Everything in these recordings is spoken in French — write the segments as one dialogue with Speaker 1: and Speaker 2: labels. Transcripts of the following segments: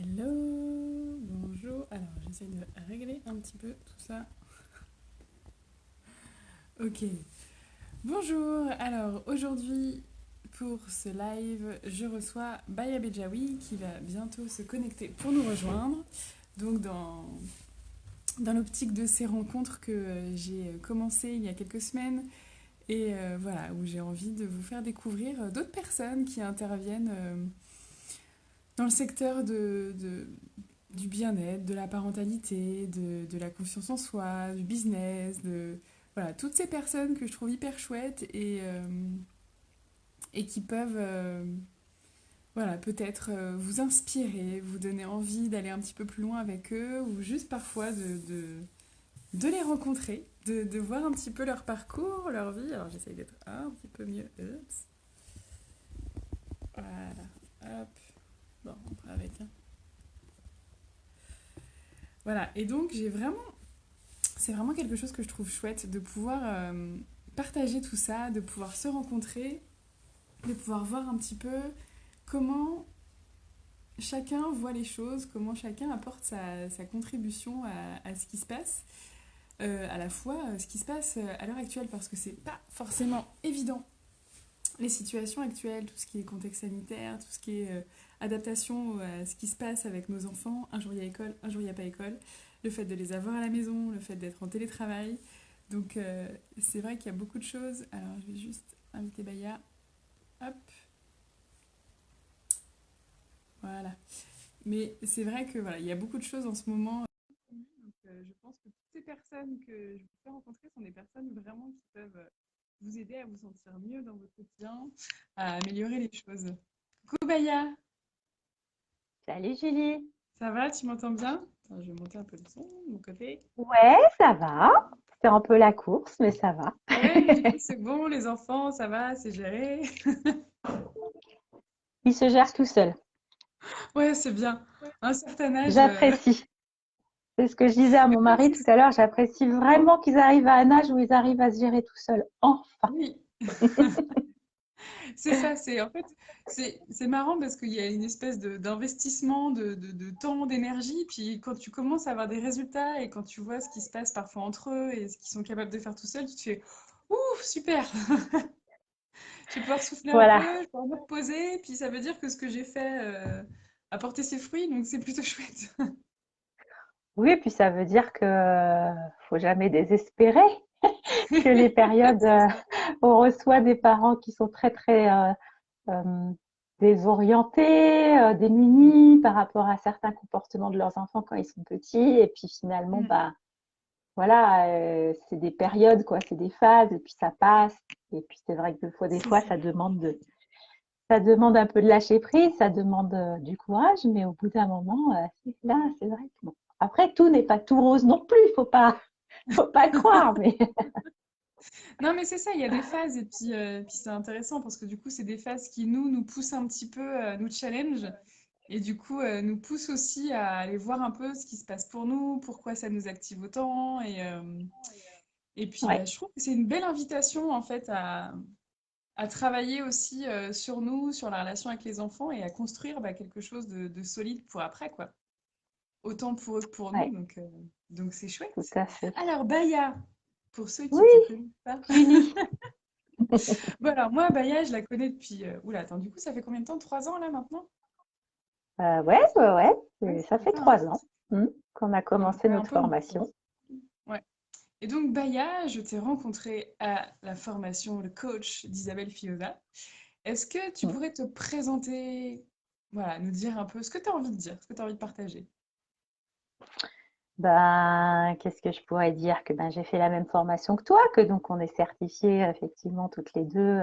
Speaker 1: Hello, bonjour. Alors, j'essaie de régler un petit peu tout ça. Ok. Bonjour. Alors, aujourd'hui, pour ce live, je reçois Baya Bejawi qui va bientôt se connecter pour nous rejoindre. Donc, dans l'optique de ces rencontres que j'ai commencé il y a quelques semaines et voilà, où j'ai envie de vous faire découvrir d'autres personnes qui interviennent dans le secteur du bien-être, de la parentalité, de la confiance en soi, du business, voilà, toutes ces personnes que je trouve hyper chouettes et qui peuvent voilà, peut-être vous inspirer, vous donner envie d'aller un petit peu plus loin avec eux ou juste parfois de les rencontrer, de voir un petit peu leur parcours, leur vie. Alors j'essaye d'être un petit peu mieux. Oups. Voilà, hop. Bon, on fera avec. Hein. Voilà, et donc c'est vraiment quelque chose que je trouve chouette de pouvoir partager tout ça, de pouvoir se rencontrer, de pouvoir voir un petit peu comment chacun voit les choses, comment chacun apporte sa contribution à ce qui se passe, à la fois ce qui se passe à l'heure actuelle, parce que c'est pas forcément évident. Les situations actuelles, tout ce qui est contexte sanitaire, tout ce qui est adaptation à ce qui se passe avec nos enfants, un jour il y a école, un jour il n'y a pas école, le fait de les avoir à la maison, le fait d'être en télétravail. Donc c'est vrai qu'il y a beaucoup de choses. Alors je vais juste inviter Baya. Hop, voilà. Mais c'est vrai que voilà, il y a beaucoup de choses en ce moment. Donc je pense que toutes ces personnes que je vous fais rencontrer sont des personnes vraiment qui peuvent vous aider à vous sentir mieux dans votre quotidien, à améliorer les choses. Coucou Baya,
Speaker 2: Salut Julie.
Speaker 1: ça va, tu m'entends bien? Attends, je vais monter un peu le son de mon côté.
Speaker 2: Ouais, ça va. C'est un peu la course, mais ça va.
Speaker 1: Ouais, mais du coup c'est bon, les enfants, ça va, c'est géré.
Speaker 2: Il se gère tout seul.
Speaker 1: Ouais, c'est bien. À un certain âge,
Speaker 2: J'apprécie. C'est ce que je disais à
Speaker 1: mais
Speaker 2: mon
Speaker 1: non,
Speaker 2: mari tout à l'heure. J'apprécie vraiment qu'ils arrivent à un âge où ils arrivent à se gérer tout seuls. Enfin.
Speaker 1: oui, c'est ça. C'est en fait, c'est marrant parce qu'il y a une espèce d'investissement de temps, d'énergie. Puis quand tu commences à avoir des résultats et quand tu vois ce qui se passe parfois entre eux et ce qu'ils sont capables de faire tout seuls, tu te fais ouh, super! Je vais pouvoir souffler un peu,
Speaker 2: Voilà.
Speaker 1: je vais pouvoir me reposer. Puis ça veut dire que ce que j'ai fait a porté ses fruits, donc c'est plutôt chouette.
Speaker 2: Oui, puis ça veut dire que faut jamais désespérer, que les périodes
Speaker 1: C'est ça.
Speaker 2: où on reçoit des parents qui sont très très euh, désorientés, démunis par rapport à certains comportements de leurs enfants quand ils sont petits, et puis finalement,
Speaker 1: Mm.
Speaker 2: bah voilà, c'est des périodes, quoi, c'est des phases, et puis ça passe. Et puis c'est vrai que des
Speaker 1: C'est
Speaker 2: fois,
Speaker 1: ça.
Speaker 2: ça demande un peu de lâcher prise, ça demande du courage, mais au bout d'un moment, là, c'est vrai que bon. Après, tout n'est pas tout rose non plus, faut pas croire, mais
Speaker 1: Non, mais c'est ça, il y a des phases, et puis c'est intéressant parce que du coup, c'est des phases qui nous poussent un petit peu, nous challenge, et du coup, nous poussent aussi à aller voir un peu ce qui se passe pour nous, pourquoi ça nous active autant, et puis bah,
Speaker 2: ouais,
Speaker 1: je trouve que c'est une belle invitation en fait à travailler aussi sur nous, sur la relation avec les enfants et à construire bah, quelque chose de solide pour après, quoi. Autant pour eux que pour nous,
Speaker 2: ouais,
Speaker 1: donc c'est
Speaker 2: tout
Speaker 1: chouette.
Speaker 2: à fait.
Speaker 1: Alors, Baya, pour ceux qui te
Speaker 2: Oui,
Speaker 1: connaissent pas.
Speaker 2: Julie.
Speaker 1: Bon, alors moi, Baya, je la connais depuis. Oula, attends, du coup, ça fait combien de temps? 3 ans là maintenant?
Speaker 2: Ouais, ouais, ouais,
Speaker 1: Ouais,
Speaker 2: ça
Speaker 1: c'est
Speaker 2: fait
Speaker 1: ça, hein.
Speaker 2: 3 ans qu'on a
Speaker 1: Donc,
Speaker 2: commencé
Speaker 1: ouais, un
Speaker 2: notre
Speaker 1: peu moins, je
Speaker 2: formation.
Speaker 1: pense. Ouais. Et donc, Baya, je t'ai rencontré à la formation, le coach d'Isabelle Fioza. Est-ce que tu
Speaker 2: Mm.
Speaker 1: pourrais te présenter, voilà, nous dire un peu ce que tu as envie de dire, ce que tu as envie de partager?
Speaker 2: Ben, qu'est-ce que je pourrais dire? Que ben, j'ai fait la même formation que toi, que donc on est certifiés effectivement toutes les deux.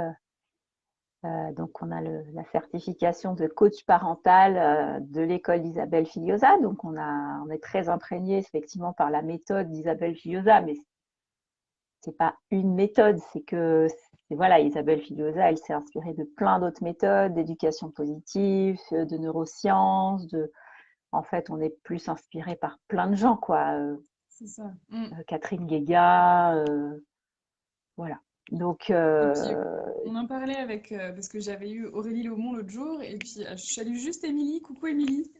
Speaker 2: Donc on a la certification de coach parental de l'école d'Isabelle Filiosa. Donc on est très imprégné effectivement par la méthode d'Isabelle Filiosa, mais c'est pas une méthode, voilà, Isabelle Filiosa, elle s'est inspirée de plein d'autres méthodes, d'éducation positive, de neurosciences, en fait, on est plus inspiré par plein de gens, quoi.
Speaker 1: C'est ça. Mm.
Speaker 2: Catherine Guéga, voilà. Donc,
Speaker 1: Et puis, on en parlait avec, parce que j'avais eu Aurélie Laumont l'autre jour, et puis je salue juste Émilie. Coucou Émilie.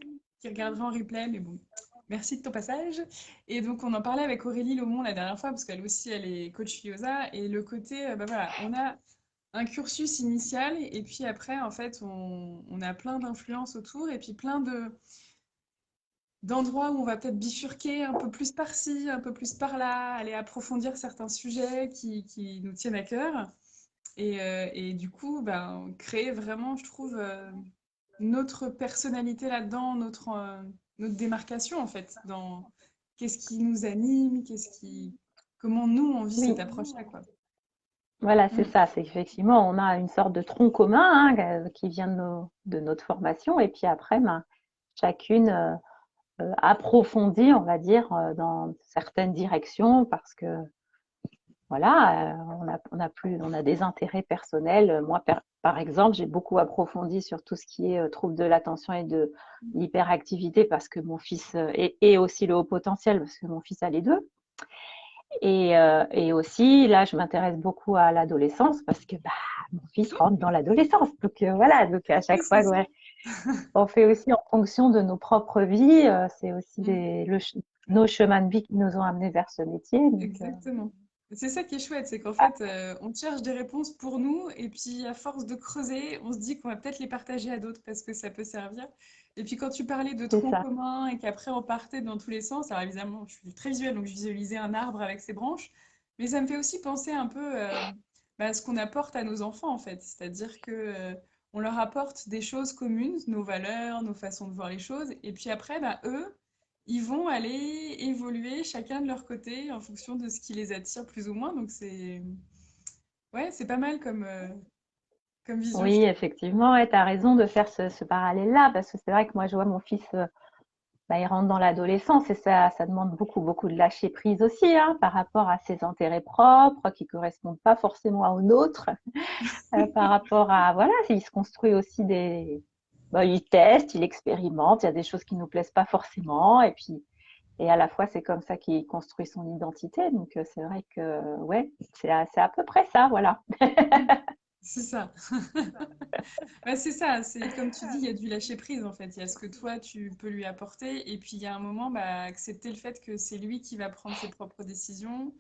Speaker 1: qui regardera en replay, mais bon, merci de ton passage. Et donc, on en parlait avec Aurélie Laumont la dernière fois, parce qu'elle aussi, elle est coach Fiosa, et le côté, bah voilà, on a un cursus initial, et puis après, en fait, on a plein d'influences autour, et puis plein d'endroits où on va peut-être bifurquer un peu plus par-ci, un peu plus par-là, aller approfondir certains sujets qui nous tiennent à cœur. Et du coup, ben, créer vraiment, je trouve, notre personnalité là-dedans, notre démarcation en fait, dans qu'est-ce qui nous anime, comment nous on vit cette
Speaker 2: Oui,
Speaker 1: approche-là, quoi.
Speaker 2: voilà, c'est
Speaker 1: Mm.
Speaker 2: ça. C'est qu'effectivement, on a une sorte de tronc commun hein, qui vient de notre formation. Et puis après, ben, chacune approfondit, on va dire, dans certaines directions parce que voilà, on a des intérêts personnels. Moi, par exemple, j'ai beaucoup approfondi sur tout ce qui est trouble de l'attention et de l'hyperactivité parce que mon fils et aussi le haut potentiel parce que mon fils a les deux. Et aussi, là, je m'intéresse beaucoup à l'adolescence parce que bah, mon fils rentre dans l'adolescence. Donc voilà, donc à
Speaker 1: Oui,
Speaker 2: chaque
Speaker 1: c'est
Speaker 2: fois,
Speaker 1: ça.
Speaker 2: ouais, on fait aussi en fonction de nos propres vies. C'est aussi
Speaker 1: Mm.
Speaker 2: nos chemins de vie qui nous ont amenés vers ce métier. Donc,
Speaker 1: Exactement. Et c'est ça qui est chouette, c'est qu'en fait, on cherche des réponses pour nous, et puis à force de creuser, on se dit qu'on va peut-être les partager à d'autres parce que ça peut servir. Et puis quand tu parlais de
Speaker 2: c'est
Speaker 1: tronc
Speaker 2: ça,
Speaker 1: commun et qu'après on partait dans tous les sens, alors évidemment, je suis très visuelle, donc je visualisais un arbre avec ses branches, mais ça me fait aussi penser un peu bah, à ce qu'on apporte à nos enfants en fait. C'est-à-dire que on leur apporte des choses communes, nos valeurs, nos façons de voir les choses, et puis après, bah, eux, ils vont aller évoluer chacun de leur côté en fonction de ce qui les attire plus ou moins. Donc c'est ouais, c'est pas mal comme vision, je
Speaker 2: oui,
Speaker 1: trouve.
Speaker 2: effectivement, tu as raison de faire ce parallèle-là, parce que c'est vrai que moi, je vois mon fils, bah, il rentre dans l'adolescence et ça demande beaucoup, beaucoup de lâcher prise aussi, hein, par rapport à ses intérêts propres qui correspondent pas forcément aux nôtres, par rapport à, voilà, il se construit aussi bah, il teste, il expérimente, il y a des choses qui nous plaisent pas forcément, et puis, et à la fois, c'est comme ça qu'il construit son identité. Donc, c'est vrai que, ouais, c'est à peu près ça, voilà.
Speaker 1: Mm. C'est ça. Bah, c'est ça, c'est comme tu dis, il y a du lâcher prise en fait. Il y a ce que toi tu peux lui apporter, et puis il y a un moment, bah, accepter le fait que c'est lui qui va prendre ses propres décisions.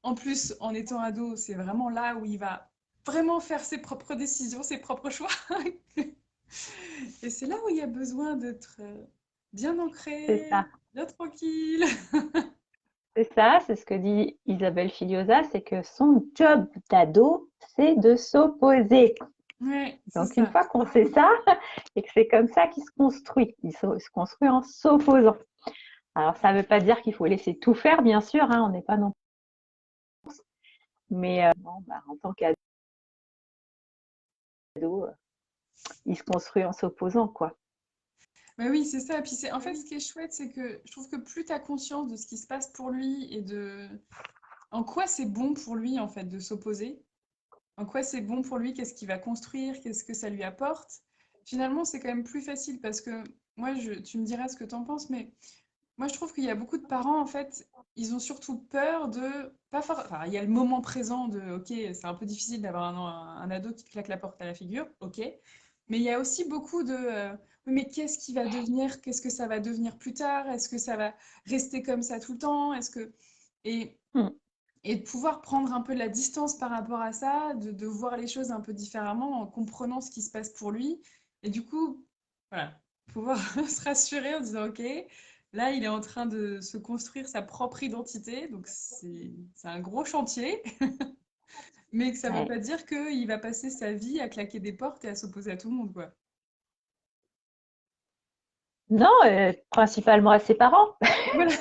Speaker 1: En plus, en étant ado, c'est vraiment là où il va vraiment faire ses propres décisions, ses propres choix. Et c'est là où il y a besoin d'être bien
Speaker 2: C'est
Speaker 1: ancré,
Speaker 2: ça.
Speaker 1: bien tranquille.
Speaker 2: C'est ça, c'est ce que dit Isabelle Filiosa, c'est que son job d'ado, c'est de s'opposer.
Speaker 1: Ouais, c'est
Speaker 2: Donc, une
Speaker 1: ça.
Speaker 2: fois qu'on sait ça, et que c'est comme ça qu'il se construit, se construit en s'opposant. Alors, ça ne veut pas dire qu'il faut laisser tout faire, bien sûr, hein, on n'est pas non mais bon, bah, en tant qu'ado, il se construit en s'opposant, quoi.
Speaker 1: Bah oui, c'est ça. Et puis c'est en fait ce qui est chouette, c'est que je trouve que plus tu as conscience de ce qui se passe pour lui et de en quoi c'est bon pour lui en fait de s'opposer, en quoi c'est bon pour lui, qu'est-ce qu'il va construire, qu'est-ce que ça lui apporte. Finalement, c'est quand même plus facile parce que tu me diras ce que t'en penses, mais moi je trouve qu'il y a beaucoup de parents en fait, ils ont surtout peur de pas enfin, il y a le moment présent de OK, c'est un peu difficile d'avoir un ado qui te claque la porte à la figure, OK. Mais il y a aussi beaucoup de oui, mais qu'est-ce qui va devenir, qu'est-ce que ça va devenir plus tard? Est-ce que ça va rester comme ça tout le temps? Et
Speaker 2: Mm.
Speaker 1: et de pouvoir prendre un peu de la distance par rapport à ça, de voir les choses un peu différemment en comprenant ce qui se passe pour lui. Et du coup, voilà, pouvoir se rassurer en disant, OK, là, il est en train de se construire sa propre identité, donc c'est un gros chantier, mais que ça ne veut
Speaker 2: Ouais.
Speaker 1: pas dire qu'il va passer sa vie à claquer des portes et à s'opposer à tout le monde, quoi.
Speaker 2: Non, principalement à ses parents.
Speaker 1: Voilà.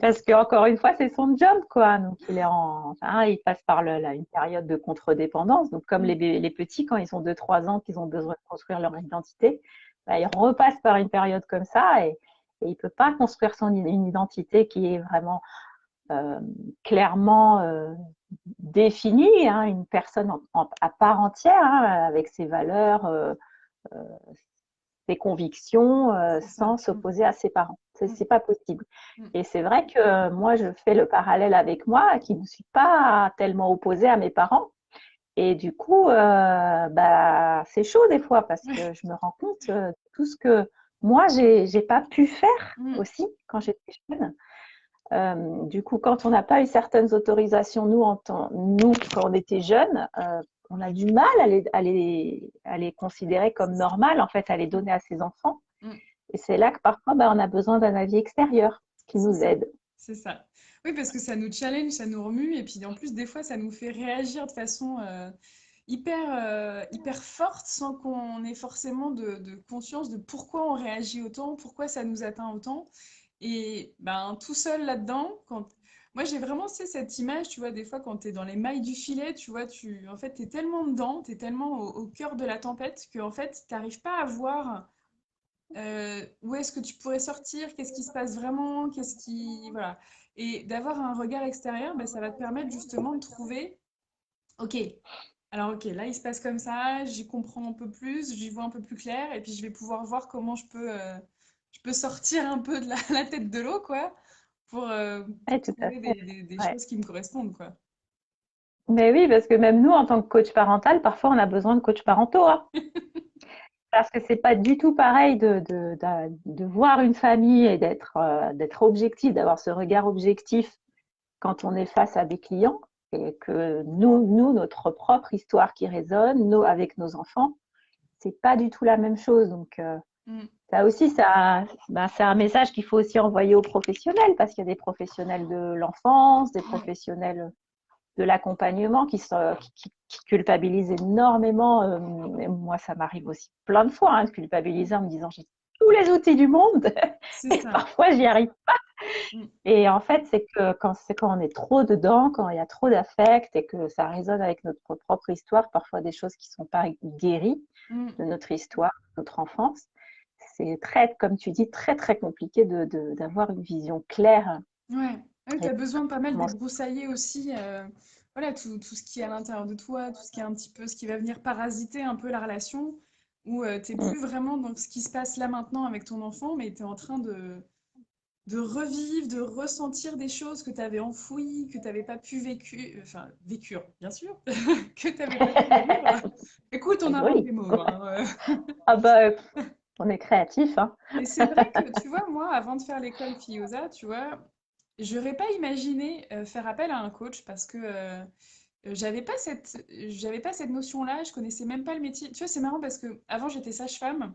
Speaker 2: Parce que encore une fois, c'est son job, quoi. Donc, enfin, il passe par une période de contre-dépendance. Donc, comme
Speaker 1: Mm.
Speaker 2: les petits, quand ils ont 2, 3 ans, qu'ils ont besoin de construire leur identité, bah, ils repassent par une période comme ça et il peut pas construire une identité qui est vraiment euh, clairement définie, hein, une personne à part entière, hein, avec ses valeurs, euh, ses convictions
Speaker 1: C'est ça.
Speaker 2: sans
Speaker 1: Mm,
Speaker 2: s'opposer à ses parents.
Speaker 1: mm,
Speaker 2: C'est pas possible.
Speaker 1: mm.
Speaker 2: Et c'est vrai que moi, je fais le parallèle avec moi, qui ne suis pas tellement opposée à mes parents. Et du coup, c'est chaud des fois parce
Speaker 1: Ouais.
Speaker 2: que je me rends compte de tout ce que moi, j'ai pas pu faire
Speaker 1: Mm.
Speaker 2: aussi quand j'étais jeune. Du coup, quand on n'a pas eu certaines autorisations, nous quand on était jeunes, on a du mal à les considérer comme normales, en fait, à les donner à ses enfants.
Speaker 1: Mm.
Speaker 2: Et c'est là que parfois, on a besoin d'un avis extérieur qui
Speaker 1: C'est
Speaker 2: nous
Speaker 1: ça.
Speaker 2: aide.
Speaker 1: C'est ça. Oui, parce que ça nous challenge, ça nous remue, et puis en plus, des fois, ça nous fait réagir de façon hyper forte sans qu'on ait forcément de conscience de pourquoi on réagit autant, pourquoi ça nous atteint autant. Et ben, tout seul là-dedans, quand... Moi, j'ai vraiment, tu sais, cette image, tu vois, des fois, quand tu es dans les mailles du filet, tu vois, en fait, tu es tellement dedans, tu es tellement au cœur de la tempête que, en fait, tu n'arrives pas à voir où est-ce que tu pourrais sortir, qu'est-ce qui se passe vraiment, qu'est-ce qui... Voilà. Et d'avoir un regard extérieur, ben, ça va te permettre justement de trouver, ok, alors ok, là il se passe comme ça, j'y comprends un peu plus, j'y vois un peu plus clair, et puis je vais pouvoir voir comment je peux sortir un peu de la tête de l'eau, quoi, pour
Speaker 2: Oui, tout à
Speaker 1: trouver
Speaker 2: fait.
Speaker 1: des
Speaker 2: Ouais.
Speaker 1: choses qui me correspondent, quoi.
Speaker 2: Mais oui, parce que même nous, en tant que coach parental, parfois on a besoin de coachs parentaux, hein. Parce que c'est pas du tout pareil de voir une famille et d'être objectif, d'avoir ce regard objectif quand on est face à des clients et que notre propre histoire qui résonne, avec nos enfants, c'est pas du tout la même chose. Donc,
Speaker 1: Mm.
Speaker 2: ça aussi, c'est un message qu'il faut aussi envoyer aux professionnels parce qu'il y a des professionnels de l'enfance, des
Speaker 1: Ouais,
Speaker 2: professionnels de l'accompagnement qui culpabilisent énormément. Et moi, ça m'arrive aussi plein de fois de culpabiliser en me disant j'ai tous les outils du monde
Speaker 1: c'est
Speaker 2: et
Speaker 1: ça.
Speaker 2: parfois j'y arrive.
Speaker 1: Mm.
Speaker 2: Et en fait, c'est que quand on est trop dedans, quand il y a trop d'affect et que ça résonne avec notre propre histoire, parfois des choses qui ne sont pas guéries
Speaker 1: Mm.
Speaker 2: de notre histoire, de notre enfance, c'est très, comme tu dis, très très compliqué d'avoir une vision claire.
Speaker 1: Ouais, ouais, tu
Speaker 2: Et
Speaker 1: as besoin de pas mal
Speaker 2: comment...
Speaker 1: débroussailler aussi voilà, tout ce qui est à l'intérieur de toi, tout ce qui est un petit peu, ce qui va venir parasiter un peu la relation, où t'es plus vraiment dans ce qui se passe là maintenant avec ton enfant, mais tu es en train de revivre, de ressentir des choses que tu avais enfouies, que tu n'avais pas pu vécure, bien sûr, que tu n'avais pas pu vivre. Écoute, on
Speaker 2: C'est
Speaker 1: invente
Speaker 2: joli.
Speaker 1: des mots, hein.
Speaker 2: Ah bah, on est créatif, hein.
Speaker 1: Et c'est vrai que, tu vois, moi, avant de faire l'école Fiosa, tu vois, j'aurais pas imaginé faire appel à un coach parce que j'avais pas cette notion-là, je connaissais même pas le métier. Tu vois, c'est marrant parce que avant j'étais sage-femme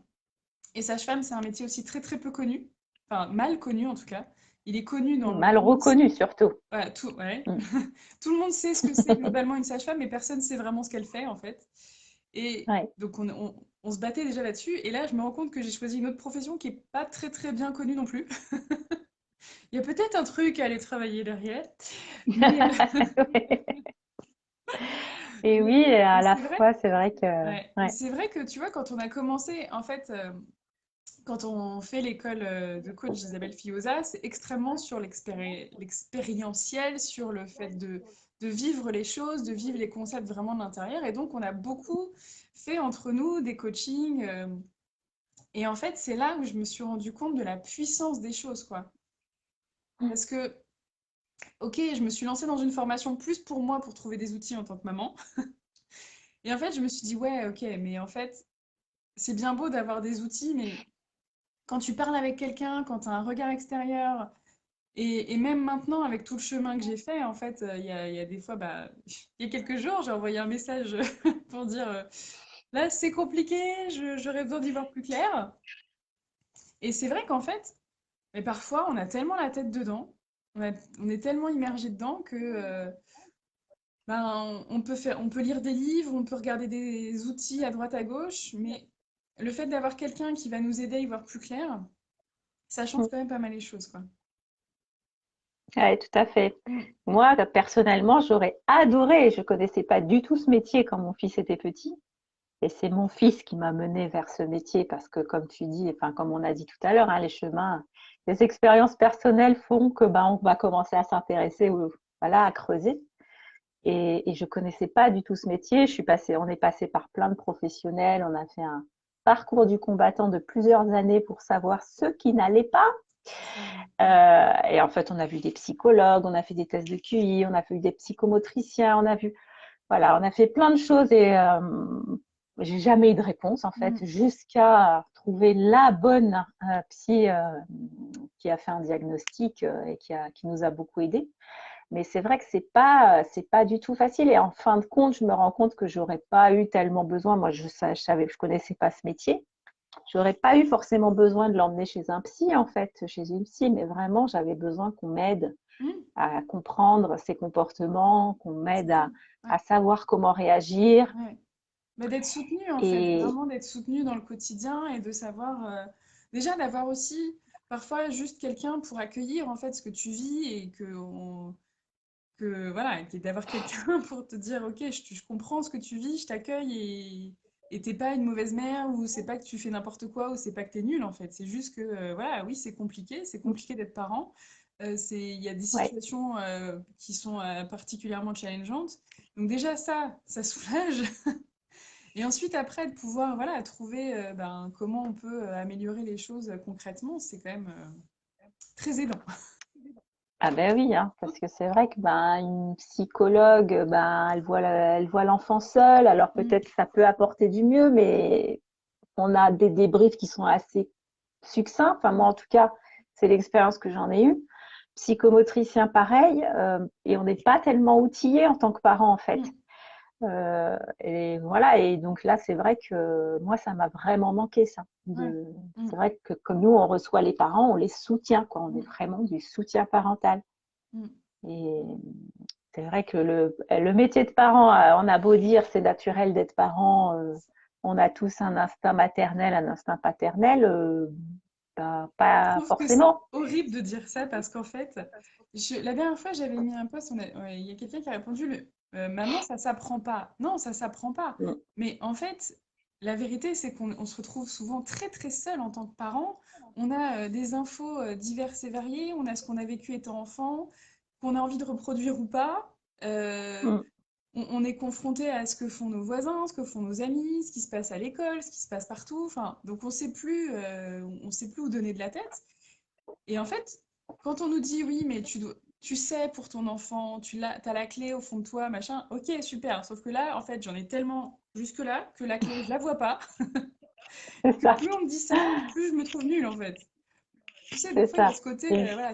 Speaker 1: et sage-femme c'est un métier aussi très très peu connu, enfin mal connu en tout cas. Il est connu dans le
Speaker 2: Mal
Speaker 1: monde,
Speaker 2: reconnu surtout.
Speaker 1: voilà, tout, ouais.
Speaker 2: Mm.
Speaker 1: Tout le monde sait ce que c'est globalement une sage-femme, mais personne sait vraiment ce qu'elle fait en fait. Et
Speaker 2: Ouais.
Speaker 1: donc on se battait déjà là-dessus. Et là, je me rends compte que j'ai choisi une autre profession qui est pas très très bien connue non plus. Il y a peut-être un truc à aller travailler derrière, mais,
Speaker 2: Et
Speaker 1: mais,
Speaker 2: oui, et à
Speaker 1: mais
Speaker 2: la
Speaker 1: c'est vrai.
Speaker 2: fois, c'est vrai que
Speaker 1: Ouais. Et
Speaker 2: ouais.
Speaker 1: c'est vrai que tu vois, quand on a commencé, en fait, quand on fait l'école de coach d'Isabelle Fioza, c'est extrêmement sur l'expérientiel, sur le fait de vivre les choses, de vivre les concepts vraiment de l'intérieur. Et donc, on a beaucoup fait entre nous des coachings. Et en fait, c'est là où je me suis rendu compte de la puissance des choses, quoi. Parce que, ok, je me suis lancée dans une formation plus pour moi, pour trouver des outils en tant que maman. Et en fait, je me suis dit, ouais, ok, mais en fait, c'est bien beau d'avoir des outils, mais quand tu parles avec quelqu'un, quand tu as un regard extérieur, et même maintenant, avec tout le chemin que j'ai fait, en fait, il y a des fois, bah, il y a quelques jours, j'ai envoyé un message pour dire, là, c'est compliqué, j'aurais besoin d'y voir plus clair. Et c'est vrai qu'en fait, mais parfois, on a tellement la tête dedans, on est tellement immergé dedans que ben, on peut lire des livres, on peut regarder des outils à droite à gauche, mais le fait d'avoir quelqu'un qui va nous aider à y voir plus clair, ça change quand même pas mal les choses, quoi.
Speaker 2: Ouais, tout à fait.
Speaker 1: Mm.
Speaker 2: Moi, personnellement, j'aurais adoré. Je connaissais pas du tout ce métier quand mon fils était petit. Et c'est mon fils qui m'a mené vers ce métier parce que, comme tu dis, enfin, comme on a dit tout à l'heure, les chemins, les expériences personnelles font que, on va commencer à s'intéresser, voilà, à creuser. Et je connaissais pas du tout ce métier. On est passé par plein de professionnels. On a fait un parcours du combattant de plusieurs années pour savoir ce qui n'allait pas. Et en fait, on a vu des psychologues, on a fait des tests de QI, on a vu des psychomotriciens, on a vu, voilà, on a fait plein de choses et j'ai jamais eu de réponse en fait,
Speaker 1: Mm.
Speaker 2: jusqu'à trouver la bonne psy qui a fait un diagnostic et qui nous a beaucoup aidés. Mais c'est vrai que c'est pas du tout facile. Et en fin de compte, je me rends compte que j'aurais pas eu tellement besoin. Moi, je connaissais pas ce métier. J'aurais pas eu forcément besoin de l'emmener chez un psy, en fait, chez une psy, mais vraiment, j'avais besoin qu'on m'aide
Speaker 1: Mm.
Speaker 2: à comprendre ses comportements, qu'on m'aide
Speaker 1: C'est ça.
Speaker 2: à
Speaker 1: Ouais,
Speaker 2: savoir comment réagir.
Speaker 1: ouais. Bah, d'être soutenu en fait,
Speaker 2: Et
Speaker 1: vraiment d'être soutenu dans le quotidien et de savoir, déjà d'avoir aussi parfois juste quelqu'un pour accueillir en fait ce que tu vis et que voilà, d'avoir quelqu'un pour te dire ok, je comprends ce que tu vis, je t'accueille et t'es pas une mauvaise mère ou c'est pas que tu fais n'importe quoi ou c'est pas que t'es nul en fait, c'est juste que voilà, oui, c'est compliqué d'être parent. Il y a des
Speaker 2: ouais,
Speaker 1: situations qui sont particulièrement challengeantes. Donc déjà ça soulage. Et ensuite, après, de pouvoir voilà, trouver ben, comment on peut améliorer les choses concrètement, c'est quand même très aidant.
Speaker 2: ah ben oui, hein, parce que c'est vrai que ben une psychologue, ben elle voit l'enfant seul. Alors
Speaker 1: Mm,
Speaker 2: peut-être que ça peut apporter du mieux, mais on a des débriefs qui sont assez succincts. Enfin moi en tout cas, c'est l'expérience que j'en ai eue. Psychomotricien pareil, et on n'est pas tellement outillé en tant que parent en fait.
Speaker 1: mm,
Speaker 2: Et voilà, et donc là, c'est vrai que moi, ça m'a vraiment manqué ça.
Speaker 1: ouais, mm,
Speaker 2: C'est vrai que comme nous, on reçoit les parents, on les soutient, quoi. On est
Speaker 1: mm,
Speaker 2: vraiment du soutien parental.
Speaker 1: mm.
Speaker 2: Et c'est vrai que le métier de parent, on a beau dire c'est naturel d'être parent, on a tous un instinct maternel, un instinct paternel, bah,
Speaker 1: Je
Speaker 2: pas
Speaker 1: trouve que c'est
Speaker 2: forcément.
Speaker 1: horrible de dire ça parce qu'en fait, la dernière fois, j'avais mis un post, ouais, il y a quelqu'un qui a répondu, Maman, ça s'apprend pas. Non, ça s'apprend pas.
Speaker 2: Mm,
Speaker 1: Mais en fait, la vérité, c'est qu'on se retrouve souvent très très seul en tant que parent. On a des infos diverses et variées, on a ce qu'on a vécu étant enfant, qu'on a envie de reproduire ou pas. Euh,
Speaker 2: mm.
Speaker 1: on est confronté à ce que font nos voisins, ce que font nos amis, ce qui se passe à l'école, ce qui se passe partout. Enfin, donc on sait plus où donner de la tête. Et en fait, quand on nous dit oui, mais tu sais pour ton enfant, t'as la clé au fond de toi, machin, ok, super. Sauf que là, en fait, j'en ai tellement jusque-là que la clé, je la vois pas. Et
Speaker 2: C'est
Speaker 1: que
Speaker 2: ça,
Speaker 1: plus on me dit ça, plus je me trouve nulle, en fait. Tu sais, des
Speaker 2: c'est
Speaker 1: fois, il y a
Speaker 2: ça.
Speaker 1: ce côté,
Speaker 2: Et
Speaker 1: voilà,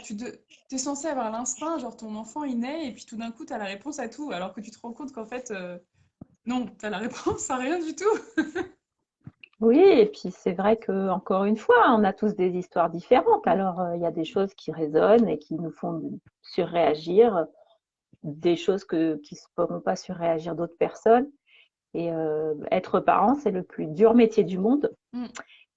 Speaker 1: t'es censé avoir l'instinct, genre ton enfant, il naît, et puis tout d'un coup, t'as la réponse à tout, alors que tu te rends compte qu'en fait, non, t'as la réponse à rien du tout.
Speaker 2: oui, et puis c'est vrai que encore une fois, on a tous des histoires différentes.
Speaker 1: Mm,
Speaker 2: Alors, il y a des choses qui résonnent et qui nous font surréagir, des choses qui ne feront pas surréagir d'autres personnes. Et être parent, c'est le plus dur métier du monde.
Speaker 1: mm,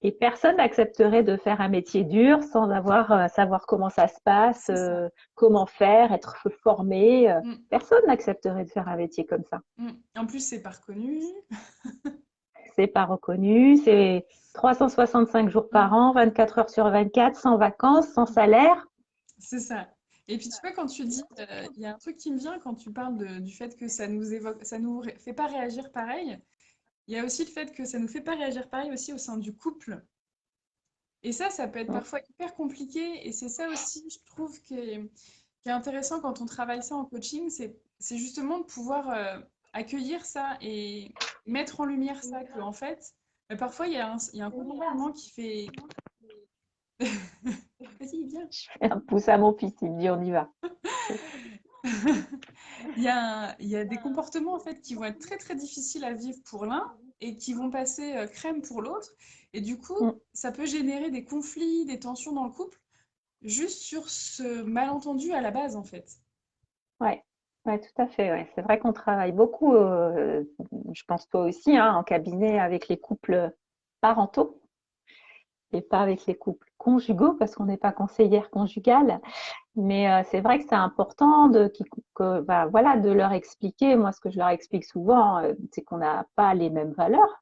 Speaker 2: Et personne n'accepterait de faire un métier dur sans avoir savoir comment ça se passe,
Speaker 1: c'est ça.
Speaker 2: comment faire, être formé.
Speaker 1: Mm,
Speaker 2: Personne n'accepterait de faire un métier comme ça.
Speaker 1: mm. En plus, c'est pas reconnu.
Speaker 2: C'est pas reconnu, c'est 365 jours par
Speaker 1: Mm.
Speaker 2: an, 24 heures sur 24, sans vacances, sans salaire.
Speaker 1: C'est ça. Et puis tu vois, quand tu dis, il y a un truc qui me vient quand tu parles du fait que ça nous fait pas réagir pareil. Il y a aussi le fait que ça nous fait pas réagir pareil aussi au sein du couple. Et ça peut être parfois hyper compliqué. Et c'est ça aussi, je trouve, qui est intéressant quand on travaille ça en coaching, c'est justement de pouvoir accueillir ça et mettre en lumière ça, que en fait, parfois il y a un comportement qui fait. Vas-y, viens.
Speaker 2: Je fais un pouce à mon fils, il me dit on y va.
Speaker 1: Il y a des comportements en fait qui vont être très très difficiles à vivre pour l'un et qui vont passer crème pour l'autre. Et du coup,
Speaker 2: Mm.
Speaker 1: ça peut générer des conflits, des tensions dans le couple, juste sur ce malentendu à la base en fait.
Speaker 2: Ouais. Ouais, tout à fait. Ouais. C'est vrai qu'on travaille beaucoup, je pense toi aussi, hein, en cabinet avec les couples parentaux et pas avec les couples conjugaux parce qu'on n'est pas conseillère conjugale. Mais c'est vrai que c'est important bah, voilà, de leur expliquer. Moi, ce que je leur explique souvent, c'est qu'on n'a pas les mêmes valeurs.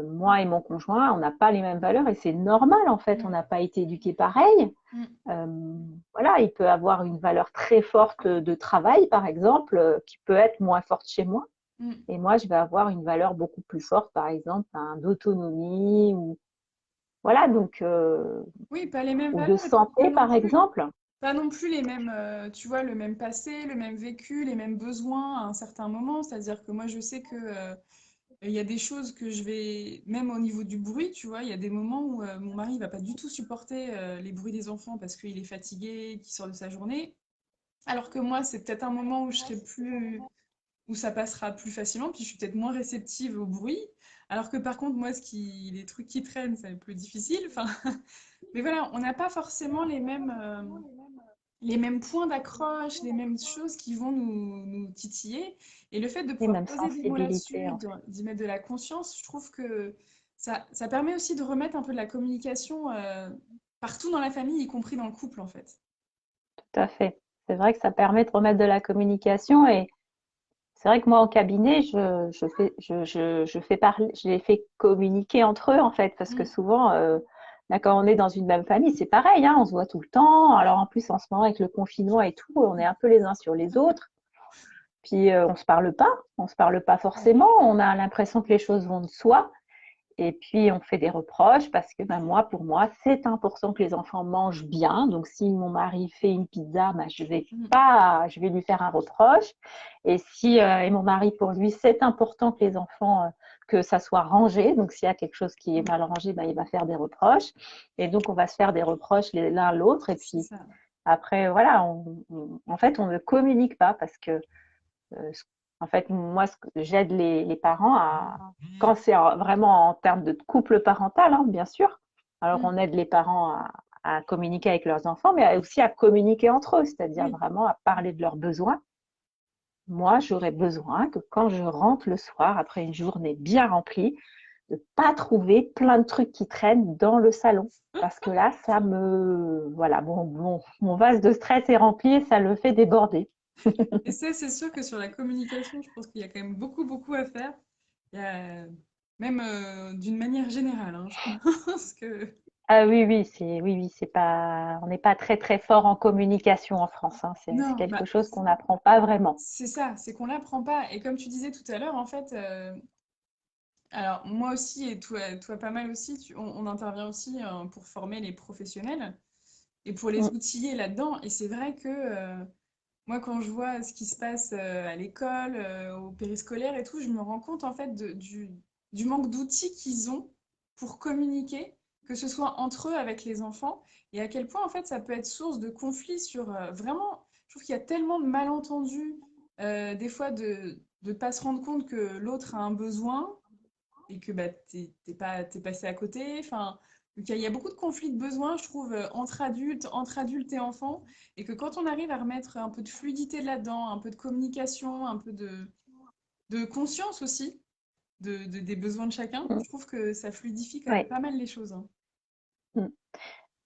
Speaker 2: Moi et mon conjoint, on n'a pas les mêmes valeurs et c'est normal en fait. On
Speaker 1: Mm,
Speaker 2: n'a pas été éduqués pareil.
Speaker 1: mm,
Speaker 2: Euh, voilà, il peut avoir une valeur très forte de travail, par exemple, qui peut être moins forte chez moi.
Speaker 1: mm.
Speaker 2: Et moi, je vais avoir une valeur beaucoup plus forte, par exemple, d'autonomie ou voilà, donc
Speaker 1: Oui, pas les mêmes
Speaker 2: ou de
Speaker 1: valeurs et puis pas
Speaker 2: santé,
Speaker 1: non
Speaker 2: par
Speaker 1: plus.
Speaker 2: exemple.
Speaker 1: pas non plus les mêmes, tu vois, le même passé, le même vécu, les mêmes besoins à un certain moment. C'est-à-dire que moi, je sais que il y a des choses que je vais, même au niveau du bruit, tu vois, il y a des moments où mon mari va pas du tout supporter les bruits des enfants parce qu'il est fatigué, qu'il sort de sa journée. Alors que moi, c'est peut-être un moment où je serai plus, où ça passera plus facilement, puis je suis peut-être moins réceptive au bruit. Alors que par contre, moi, les trucs qui traînent, c'est plus difficile. Enfin, mais voilà, on n'a pas forcément les mêmes points d'accroche, les mêmes choses qui vont nous titiller. Et le fait de
Speaker 2: Les
Speaker 1: pouvoir
Speaker 2: mêmes
Speaker 1: poser des mots
Speaker 2: sensibilités,
Speaker 1: là-dessus,
Speaker 2: en fait.
Speaker 1: d'y mettre de la conscience, je trouve que ça permet aussi de remettre un peu de la communication partout dans la famille, y compris dans le couple, en fait.
Speaker 2: Tout à fait. C'est vrai que ça permet de remettre de la communication et c'est vrai que moi, en cabinet, je les fais communiquer entre eux, en fait, parce que
Speaker 1: Mm.
Speaker 2: souvent, là, quand on est dans une même famille, c'est pareil, hein, on se voit tout le temps. Alors, en plus, en ce moment, avec le confinement et tout, on est un peu les uns sur les autres. Puis, on se parle pas
Speaker 1: Ouais.
Speaker 2: forcément. On a l'impression que les choses vont de soi. Et puis, on fait des reproches parce que ben, moi, pour moi, c'est important que les enfants mangent bien. Donc, si mon mari fait une pizza, ben,
Speaker 1: Mm.
Speaker 2: je vais lui faire un reproche. Et si, et mon mari, pour lui, c'est important que les enfants, que ça soit rangé. Donc, s'il y a quelque chose qui est
Speaker 1: Mm.
Speaker 2: mal rangé, ben, il va faire des reproches. Et donc, on va se faire des reproches l'un l'autre. Et
Speaker 1: C'est
Speaker 2: puis,
Speaker 1: ça.
Speaker 2: après, voilà, en fait, on ne communique pas parce que euh, en fait, moi, j'aide les parents quand c'est vraiment en termes de couple parental, hein, bien sûr. Alors,
Speaker 1: Mm.
Speaker 2: on aide les parents à communiquer avec leurs enfants, mais aussi à communiquer entre eux, c'est-à-dire
Speaker 1: Oui.
Speaker 2: vraiment à parler de leurs besoins. Moi, j'aurais besoin que quand je rentre le soir, après une journée bien remplie, de pas trouver plein de trucs qui traînent dans le salon. Parce que là, voilà, mon vase de stress est rempli et ça le fait déborder.
Speaker 1: Et ça, c'est sûr que sur la communication, je pense qu'il y a quand même beaucoup, beaucoup à faire. Il y a, même d'une manière générale, hein, je pense que...
Speaker 2: Ah oui, oui, c'est pas, on n'est pas très très fort en communication en France, hein. C'est
Speaker 1: Non,
Speaker 2: quelque
Speaker 1: bah,
Speaker 2: chose qu'on n'apprend pas vraiment.
Speaker 1: c'est ça, c'est qu'on l'apprend pas. Et comme tu disais tout à l'heure, en fait, alors moi aussi, et toi pas mal aussi, on intervient aussi pour former les professionnels et pour les
Speaker 2: Mm,
Speaker 1: outiller là-dedans. Et c'est vrai que moi, quand je vois ce qui se passe à l'école, au périscolaire et tout, je me rends compte en fait du manque d'outils qu'ils ont pour communiquer, que ce soit entre eux avec les enfants, et à quel point en fait ça peut être source de conflits sur vraiment. Je trouve qu'il y a tellement de malentendus, des fois de ne pas se rendre compte que l'autre a un besoin et que bah, t'es passé à côté. Enfin, donc il y a beaucoup de conflits de besoins, je trouve, entre adultes et enfants, et que quand on arrive à remettre un peu de fluidité là-dedans, un peu de communication, un peu de conscience aussi des besoins de chacun,
Speaker 2: mm,
Speaker 1: je trouve que ça fluidifie quand même
Speaker 2: ouais,
Speaker 1: pas mal les choses, hein.
Speaker 2: mm.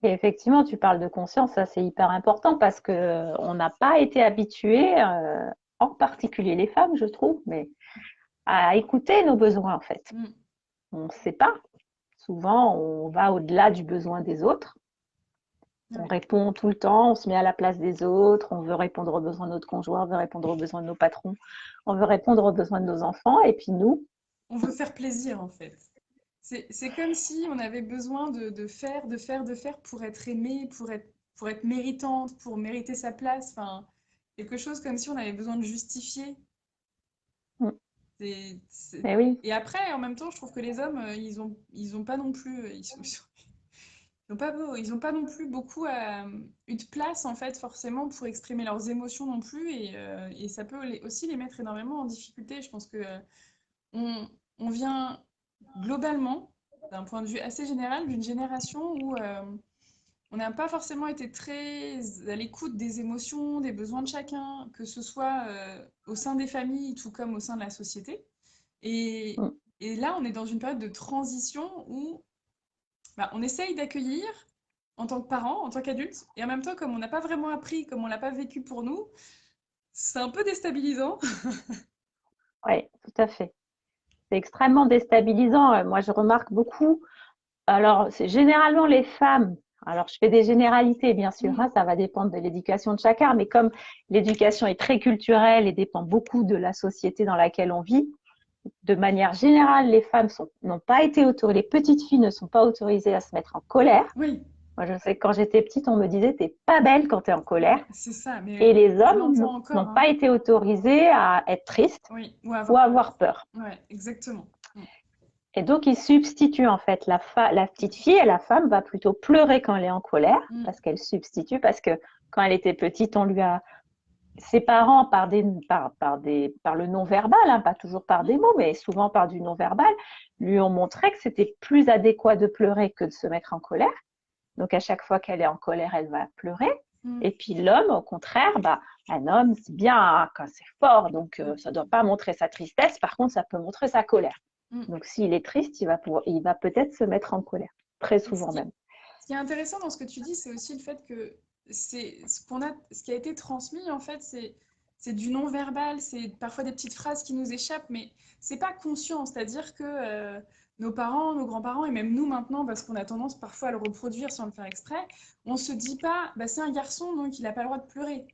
Speaker 2: Et effectivement, tu parles de conscience, ça c'est hyper important parce que on n'a pas été habitués, en particulier les femmes, je trouve, mais à écouter nos besoins en fait.
Speaker 1: Mm.
Speaker 2: On ne sait pas. Souvent, on va au-delà du besoin des autres. On
Speaker 1: Ouais.
Speaker 2: répond tout le temps, on se met à la place des autres, on veut répondre aux besoins de notre conjoint, on veut répondre aux besoins de nos patrons, on veut répondre aux besoins de nos enfants, et puis nous,
Speaker 1: On veut faire plaisir en fait. C'est comme si on avait besoin de faire pour être aimé, pour être méritante, pour mériter sa place. Enfin, quelque chose comme si on avait besoin de justifier.
Speaker 2: mm,
Speaker 1: C'est- c'est-
Speaker 2: mais oui,
Speaker 1: Et après, en même temps, je trouve que les hommes, ils ont pas non plus, ils ont pas non plus beaucoup eu de place en fait, forcément, pour exprimer leurs émotions non plus. Et ça peut aussi les mettre énormément en difficulté. Je pense que on, on vient globalement, d'un point de vue assez général, d'une génération où on n'a pas forcément été très à l'écoute des émotions, des besoins de chacun, que ce soit au sein des familles, tout comme au sein de la société. Et,
Speaker 2: mm,
Speaker 1: et là, on est dans une période de transition où bah, on essaye d'accueillir en tant que parent, en tant qu'adulte, et en même temps, comme on n'a pas vraiment appris, comme on l'a pas vécu pour nous, c'est un peu déstabilisant.
Speaker 2: ouais, tout à fait. C'est extrêmement déstabilisant. Moi, je remarque beaucoup. Alors, c'est généralement les femmes. Alors, je fais des généralités, bien sûr,
Speaker 1: Mm.
Speaker 2: hein, ça va dépendre de l'éducation de chacun, mais comme l'éducation est très culturelle et dépend beaucoup de la société dans laquelle on vit, de manière générale, les femmes n'ont pas été autorisées, les petites filles ne sont pas autorisées à se mettre en colère.
Speaker 1: Oui,
Speaker 2: Moi, je sais que quand j'étais petite, on me disait, t'es pas belle quand t'es en colère.
Speaker 1: Ouais, c'est ça,
Speaker 2: Et
Speaker 1: mais
Speaker 2: les
Speaker 1: on
Speaker 2: hommes
Speaker 1: l'entend encore,
Speaker 2: n'ont
Speaker 1: hein.
Speaker 2: pas été autorisés à être tristes
Speaker 1: Oui, ou
Speaker 2: ou
Speaker 1: avoir
Speaker 2: à
Speaker 1: peur.
Speaker 2: avoir peur.
Speaker 1: Ouais, exactement. Mm.
Speaker 2: Et donc, ils substituent en fait la petite fille et la femme va plutôt pleurer quand elle est en colère
Speaker 1: Mm.
Speaker 2: parce qu'elle substitue, parce que quand elle était petite, ses parents par le non-verbal, hein, pas toujours par des mots, mais souvent par du non-verbal, lui ont montré que c'était plus adéquat de pleurer que de se mettre en colère. Donc à chaque fois qu'elle est en colère, elle va pleurer.
Speaker 1: Mm.
Speaker 2: Et puis l'homme, au contraire, un homme, c'est bien quand c'est fort, donc ça ne doit pas montrer sa tristesse. Par contre, ça peut montrer sa colère.
Speaker 1: Mm.
Speaker 2: Donc s'il est triste, il va peut-être se mettre en colère, très
Speaker 1: Et
Speaker 2: souvent même.
Speaker 1: ce qui est intéressant dans ce que tu dis, c'est aussi le fait que c'est ce qui a été transmis en fait, c'est du non-verbal, c'est parfois des petites phrases qui nous échappent, mais c'est pas conscient. C'est-à-dire que nos parents, nos grands-parents et même nous maintenant, parce qu'on a tendance parfois à le reproduire sans le faire exprès, on se dit pas, bah, c'est un garçon donc il n'a pas le droit de pleurer,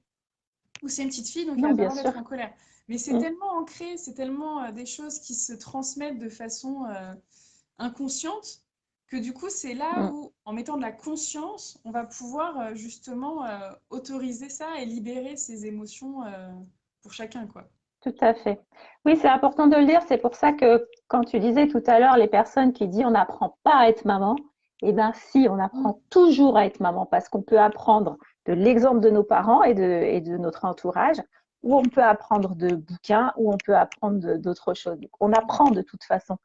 Speaker 1: ou c'est une petite fille donc elle
Speaker 2: Non,
Speaker 1: n'a pas le
Speaker 2: bien
Speaker 1: droit
Speaker 2: sûr.
Speaker 1: d'être en colère. Mais c'est
Speaker 2: Mm,
Speaker 1: tellement ancré, c'est tellement des choses qui se transmettent de façon inconsciente, que du coup, c'est là
Speaker 2: mm.
Speaker 1: où, en mettant de la conscience, on va pouvoir justement autoriser ça et libérer ses émotions pour chacun, quoi.
Speaker 2: Tout à fait. Oui, c'est important de le dire. C'est pour ça que quand tu disais tout à l'heure, les personnes qui disent on n'apprend pas à être maman, eh bien si, on
Speaker 1: Mm.
Speaker 2: apprend toujours à être maman parce qu'on peut apprendre de l'exemple de nos parents et de notre entourage, ou on peut apprendre de bouquins, ou on peut apprendre d'autres choses. Donc, on apprend de toute façon.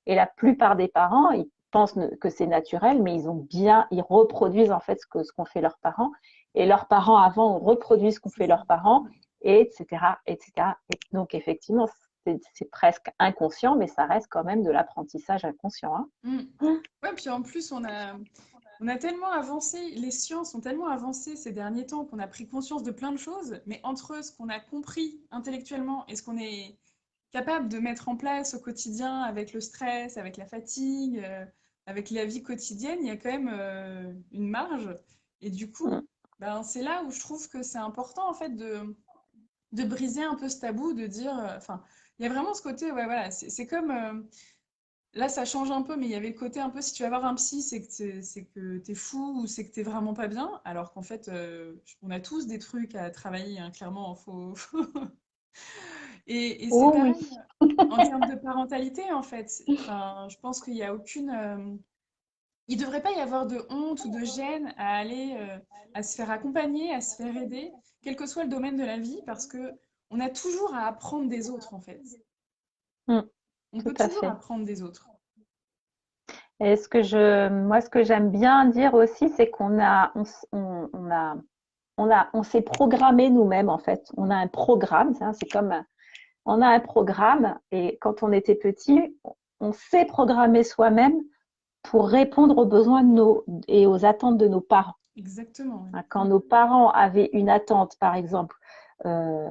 Speaker 2: Et la plupart des parents, ils pensent que c'est naturel, mais ils reproduisent en fait ce qu'ont fait leurs parents. Et leurs parents avant ont reproduit ce qu'ont
Speaker 1: C'est
Speaker 2: fait
Speaker 1: ça.
Speaker 2: leurs parents,
Speaker 1: Ouais.
Speaker 2: et etc., etc. Et donc effectivement, c'est presque inconscient, mais ça reste quand même de l'apprentissage inconscient. Hein.
Speaker 1: Mm. Ouais, puis en plus, on a tellement avancé, les sciences ont tellement avancé ces derniers temps qu'on a pris conscience de plein de choses, mais entre ce qu'on a compris intellectuellement et ce qu'on est capable de mettre en place au quotidien avec le stress, avec la fatigue, avec la vie quotidienne, il y a quand même une marge. Et du coup,
Speaker 2: Mm.
Speaker 1: ben, c'est là où je trouve que c'est important en fait de briser un peu ce tabou, de dire, enfin, il y a vraiment ce côté, ouais, voilà, c'est comme, là ça change un peu, mais il y avait le côté un peu, si tu vas voir un psy, c'est que t'es fou ou c'est que t'es vraiment pas bien, alors qu'en fait, on a tous des trucs à travailler, hein, clairement, et c'est
Speaker 2: Oh oui,
Speaker 1: pareil en termes de parentalité, en fait. Enfin, je pense qu'il y a aucune. Il ne devrait pas y avoir de honte ou de gêne à aller à se faire accompagner, à se faire aider, quel que soit le domaine de la vie, parce que on a toujours à apprendre des autres, en fait.
Speaker 2: mm,
Speaker 1: On
Speaker 2: tout
Speaker 1: peut
Speaker 2: à
Speaker 1: toujours
Speaker 2: fait.
Speaker 1: apprendre des autres.
Speaker 2: Et moi, ce que j'aime bien dire aussi, c'est on s'est programmé nous-mêmes en fait. On a un programme, c'est comme on a un programme et quand on était petit, on s'est programmé soi-même pour répondre aux besoins et aux attentes de nos parents.
Speaker 1: Exactement.
Speaker 2: Hein,
Speaker 1: Oui.
Speaker 2: quand nos parents avaient une attente, par exemple, euh,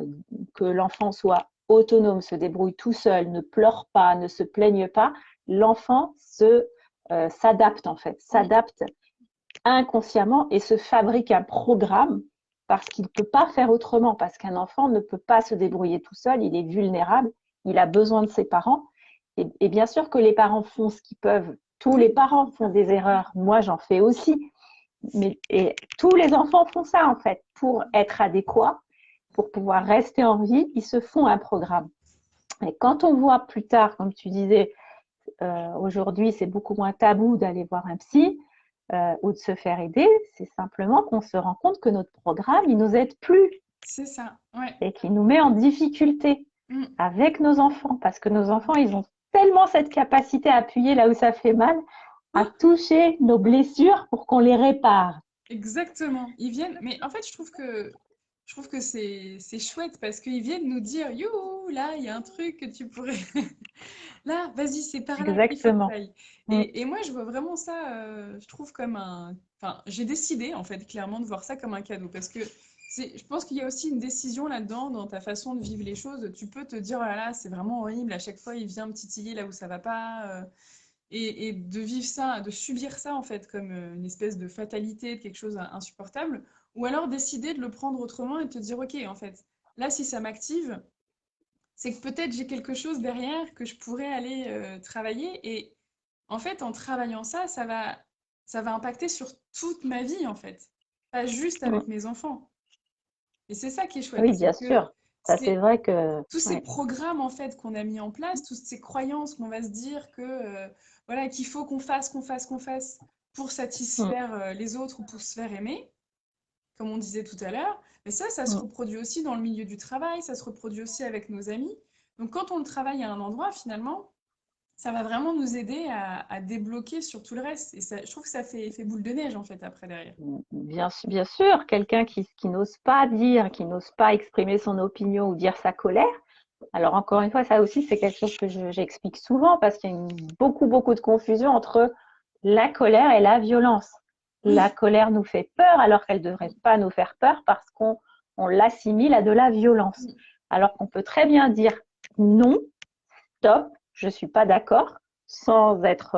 Speaker 2: que l'enfant soit autonome, se débrouille tout seul, ne pleure pas, ne se plaigne pas, l'enfant s'adapte en fait,
Speaker 1: Mm.
Speaker 2: s'adapte inconsciemment et se fabrique un programme parce qu'il ne peut pas faire autrement, parce qu'un enfant ne peut pas se débrouiller tout seul, il est vulnérable, il a besoin de ses parents. Et bien sûr que les parents font ce qu'ils peuvent, tous les
Speaker 1: Oui,
Speaker 2: parents font des erreurs, moi j'en fais aussi, et tous les enfants font ça en fait, pour être adéquats, pour pouvoir rester en vie, ils se font un programme. Et quand on voit plus tard, comme tu disais, aujourd'hui c'est beaucoup moins tabou d'aller voir un psy, ou de se faire aider, c'est simplement qu'on se rend compte que notre programme, il nous aide plus
Speaker 1: c'est ça. Ouais.
Speaker 2: et qu'il nous met en difficulté
Speaker 1: Mm.
Speaker 2: avec nos enfants, parce que nos enfants, ils ont tellement cette capacité à appuyer là où ça fait mal, à toucher nos blessures pour qu'on les répare.
Speaker 1: Exactement. Ils viennent, mais en fait, je trouve que c'est chouette parce qu'ils viennent nous dire, youhou, là, il y a un truc que tu pourrais. Là, vas-y, c'est par là qu'il faut que tu
Speaker 2: Exactement.
Speaker 1: ailles.
Speaker 2: Mm.
Speaker 1: Et moi, je vois vraiment ça, je trouve comme un. Enfin, j'ai décidé, en fait, clairement, de voir ça comme un cadeau parce que je pense qu'il y a aussi une décision là-dedans, dans ta façon de vivre les choses. Tu peux te dire, oh là là, c'est vraiment horrible, à chaque fois, il vient me titiller là où ça va pas. Et de vivre ça, de subir ça en fait comme une espèce de fatalité, de quelque chose d'insupportable, ou alors décider de le prendre autrement et de te dire ok en fait, là si ça m'active, c'est que peut-être j'ai quelque chose derrière que je pourrais aller travailler et en fait en travaillant ça, ça va impacter sur toute ma vie, en fait. Pas juste
Speaker 2: Mm.
Speaker 1: avec mes enfants. Et c'est ça qui est chouette,
Speaker 2: Oui,
Speaker 1: c'est
Speaker 2: bien
Speaker 1: que
Speaker 2: sûr. Ça, c'est
Speaker 1: c'est
Speaker 2: vrai que,
Speaker 1: tous ces
Speaker 2: ouais.
Speaker 1: programmes, en fait, qu'on a mis en place, toutes ces croyances qu'on va se dire que, voilà, qu'il faut qu'on fasse, qu'on fasse, qu'on fasse pour
Speaker 2: Mm,
Speaker 1: satisfaire les autres ou pour se faire aimer, comme on disait tout à l'heure. Mais ça se
Speaker 2: mm.
Speaker 1: reproduit aussi dans le milieu du travail, ça se reproduit aussi avec nos amis. Donc quand on le travaille à un endroit, finalement, ça va vraiment nous aider à débloquer sur tout le reste. Et ça, je trouve que ça fait effet boule de neige, en fait, après derrière.
Speaker 2: Bien sûr, quelqu'un qui n'ose pas dire, qui n'ose pas exprimer son opinion ou dire sa colère. Alors encore une fois, ça aussi, c'est quelque chose que j'explique souvent parce qu'il y a beaucoup de confusion entre la colère et la violence. La
Speaker 1: Oui,
Speaker 2: colère nous fait peur alors qu'elle ne devrait pas nous faire peur parce qu'on l'assimile à de la violence.
Speaker 1: oui,
Speaker 2: Alors qu'on peut très bien dire non, stop, je ne suis pas d'accord, sans être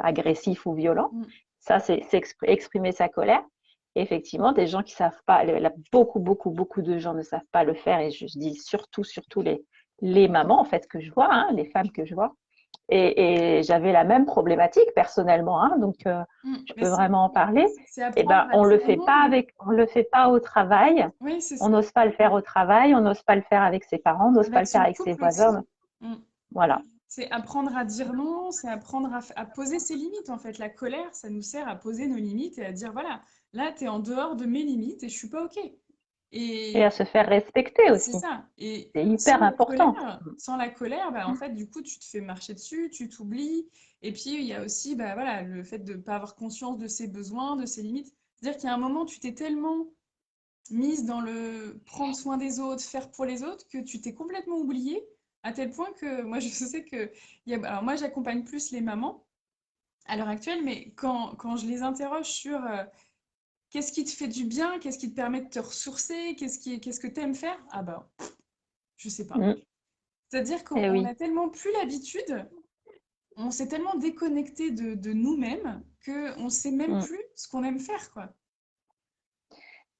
Speaker 2: agressif ou violent.
Speaker 1: mm,
Speaker 2: Ça, c'est exprimer sa colère. Et effectivement, des gens qui savent pas, beaucoup de gens ne savent pas le faire. Et je dis surtout les mamans, en fait, que je vois, hein, les femmes que je vois. Et j'avais la même problématique personnellement, hein, donc je
Speaker 1: Mais
Speaker 2: peux vraiment en parler.
Speaker 1: c'est
Speaker 2: Et ben,
Speaker 1: apprendre à dire non.
Speaker 2: on le fait pas au travail.
Speaker 1: Oui, c'est
Speaker 2: On
Speaker 1: ça.
Speaker 2: n'ose pas le faire au travail, on n'ose pas le faire avec ses parents, on n'ose pas
Speaker 1: Avec
Speaker 2: le faire
Speaker 1: son
Speaker 2: avec ses
Speaker 1: couple aussi.
Speaker 2: voisins.
Speaker 1: Mm.
Speaker 2: Voilà.
Speaker 1: C'est apprendre à dire non, c'est apprendre à poser ses limites. En fait, la colère, ça nous sert à poser nos limites et à dire, voilà, là, tu es en dehors de mes limites et je suis pas OK.
Speaker 2: Et à
Speaker 1: Et
Speaker 2: se faire respecter
Speaker 1: c'est
Speaker 2: aussi.
Speaker 1: ça. Et
Speaker 2: C'est hyper important.
Speaker 1: sans la colère, bah, en fait, du coup, tu te fais marcher dessus, tu t'oublies. Et puis, il y a aussi, bah, voilà, le fait de ne pas avoir conscience de ses besoins, de ses limites. C'est-à-dire qu'il y a un moment, tu t'es tellement mise dans le prendre soin des autres, faire pour les autres, que tu t'es complètement oubliée, à tel point que moi, je sais que... alors moi, j'accompagne plus les mamans à l'heure actuelle, mais quand je les interroge sur qu'est-ce qui te fait du bien, qu'est-ce qui te permet de te ressourcer, qu'est-ce que tu aimes faire, ah bah, je sais pas.
Speaker 2: Mm.
Speaker 1: C'est-à-dire
Speaker 2: Et
Speaker 1: qu'on
Speaker 2: oui.
Speaker 1: a tellement plus l'habitude, on s'est tellement déconnecté de nous-mêmes qu'on sait même
Speaker 2: Mm.
Speaker 1: plus ce qu'on aime faire, quoi.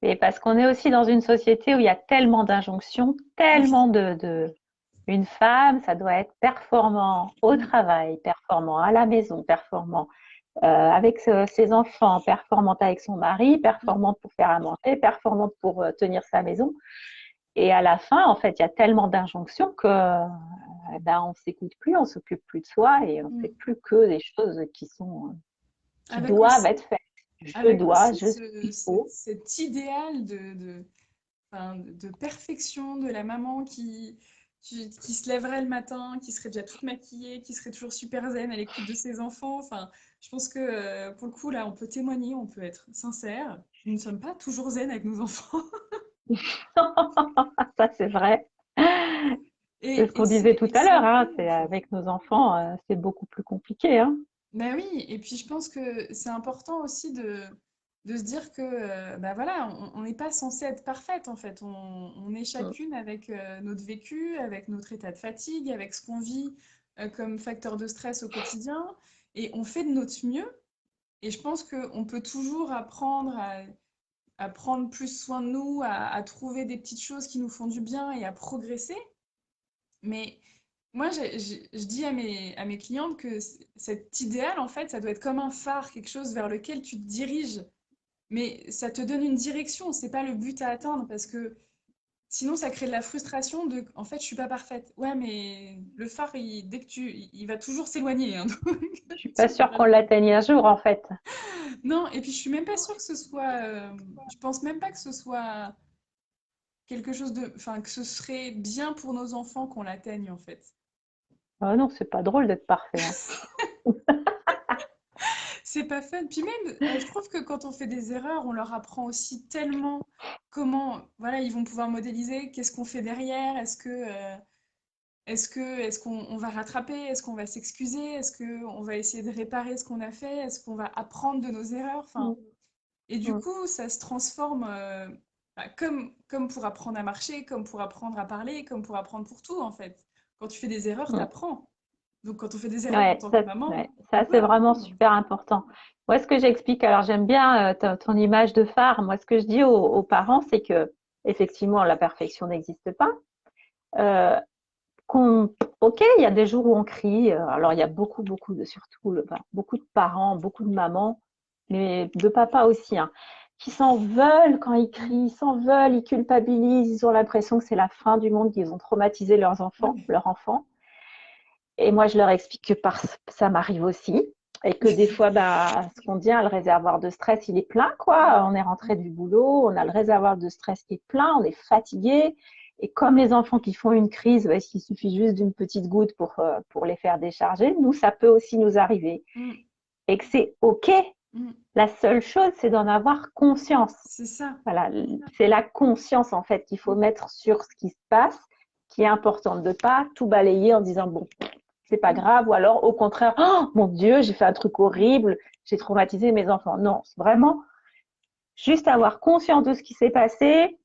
Speaker 2: Et parce qu'on est aussi dans une société où il y a tellement d'injonctions,
Speaker 1: Oui.
Speaker 2: tellement une femme, ça doit être performant au
Speaker 1: Mm.
Speaker 2: travail, performant à la maison, performant avec ses enfants, performante avec son mari,
Speaker 1: Mm.
Speaker 2: performante pour faire à manger, performante pour tenir sa maison. Et à la fin, en fait, il y a tellement d'injonctions que ben, on s'écoute plus, on s'occupe plus de soi et on fait
Speaker 1: Mm.
Speaker 2: plus que des choses qui
Speaker 1: Avec
Speaker 2: doivent
Speaker 1: aussi
Speaker 2: être faites. Je
Speaker 1: Avec
Speaker 2: dois,
Speaker 1: aussi
Speaker 2: je suis, il faut.
Speaker 1: cet idéal enfin, de perfection de la maman qui se lèverait le matin, qui serait déjà toute maquillée, qui serait toujours super zen à l'écoute de ses enfants. Enfin, je pense que pour le coup, là, on peut témoigner, on peut être sincère. Nous ne sommes pas toujours zen avec nos enfants.
Speaker 2: Ça, c'est vrai. C'est ce
Speaker 1: Et
Speaker 2: qu'on disait tout
Speaker 1: et
Speaker 2: à
Speaker 1: c'est
Speaker 2: l'heure,
Speaker 1: OK,
Speaker 2: hein,
Speaker 1: en
Speaker 2: c'est
Speaker 1: fait.
Speaker 2: avec nos enfants, c'est beaucoup plus compliqué, hein.
Speaker 1: Ben oui, et puis je pense que c'est important aussi de se dire que bah voilà, on n'est pas censé être parfaite en fait. On est
Speaker 2: Mm,
Speaker 1: chacune avec notre vécu, avec notre état de fatigue, avec ce qu'on vit comme facteur de stress au quotidien, et on fait de notre mieux. Et je pense qu'on peut toujours apprendre à prendre plus soin de nous, à trouver des petites choses qui nous font du bien et à progresser. Mais moi, je dis à mes clientes que cet idéal, en fait, ça doit être comme un phare, quelque chose vers lequel tu te diriges. Mais ça te donne une direction, c'est pas le but à atteindre, parce que sinon, ça crée de la frustration de, en fait, je suis pas parfaite. Ouais, mais le phare, dès que il va toujours s'éloigner, hein, donc
Speaker 2: Je suis pas
Speaker 1: tu
Speaker 2: sûre
Speaker 1: verras
Speaker 2: qu'on
Speaker 1: jamais.
Speaker 2: l'atteigne un jour, en fait.
Speaker 1: Non, et puis je suis même pas sûre que ce soit, je pense même pas que ce soit quelque chose de, enfin, que ce serait bien pour nos enfants qu'on l'atteigne, en fait.
Speaker 2: Ah non, c'est pas drôle d'être parfait, hein.
Speaker 1: C'est pas fun. Puis même, je trouve que quand on fait des erreurs, on leur apprend aussi tellement comment, voilà, ils vont pouvoir modéliser qu'est-ce qu'on fait derrière, est-ce qu'on on va rattraper, est-ce qu'on va s'excuser, est-ce qu'on va essayer de réparer ce qu'on a fait, est-ce qu'on va apprendre de nos erreurs,
Speaker 2: Mm,
Speaker 1: enfin, et du
Speaker 2: mm,
Speaker 1: coup, ça se transforme bah, comme pour apprendre à marcher, comme pour apprendre à parler, comme pour apprendre pour tout, en fait. Quand tu fais des erreurs,
Speaker 2: mm.
Speaker 1: t'apprends. Donc quand on fait des erreurs en
Speaker 2: Ouais,
Speaker 1: tant que maman,
Speaker 2: ouais,
Speaker 1: on
Speaker 2: ça
Speaker 1: peut
Speaker 2: c'est vraiment
Speaker 1: apprendre.
Speaker 2: super important. Moi, ce que j'explique, alors j'aime bien ton image de phare. Moi, ce que je dis aux parents, c'est que effectivement, la perfection n'existe pas. Euh, ok, il y a des jours où on crie. Alors, il y a beaucoup de, surtout, beaucoup de parents, beaucoup de mamans mais de papa aussi, hein, qui s'en veulent quand ils crient, ils s'en veulent, ils culpabilisent, ils ont l'impression que c'est la fin du monde, qu'ils ont traumatisé leurs enfants. Et moi, je leur explique que ça m'arrive aussi. Et que des fois, bah, ce qu'on dit, le réservoir de stress, il est plein, quoi. On est rentré du boulot, on a le réservoir de stress qui est plein, on est fatigué. Et comme les enfants qui font une crise, bah, il suffit juste d'une petite goutte pour les faire décharger, nous, ça peut aussi nous arriver.
Speaker 1: Mm.
Speaker 2: Et que c'est OK.
Speaker 1: Mm.
Speaker 2: La seule chose, c'est d'en avoir conscience.
Speaker 1: C'est ça.
Speaker 2: Voilà, c'est la conscience, en fait, qu'il faut mettre sur ce qui se passe, qui est important de ne pas tout balayer en disant, bon, c'est pas grave, ou alors au contraire, oh mon Dieu, j'ai fait un truc horrible, j'ai traumatisé mes enfants. Non, c'est vraiment juste avoir conscience de ce qui s'est passé,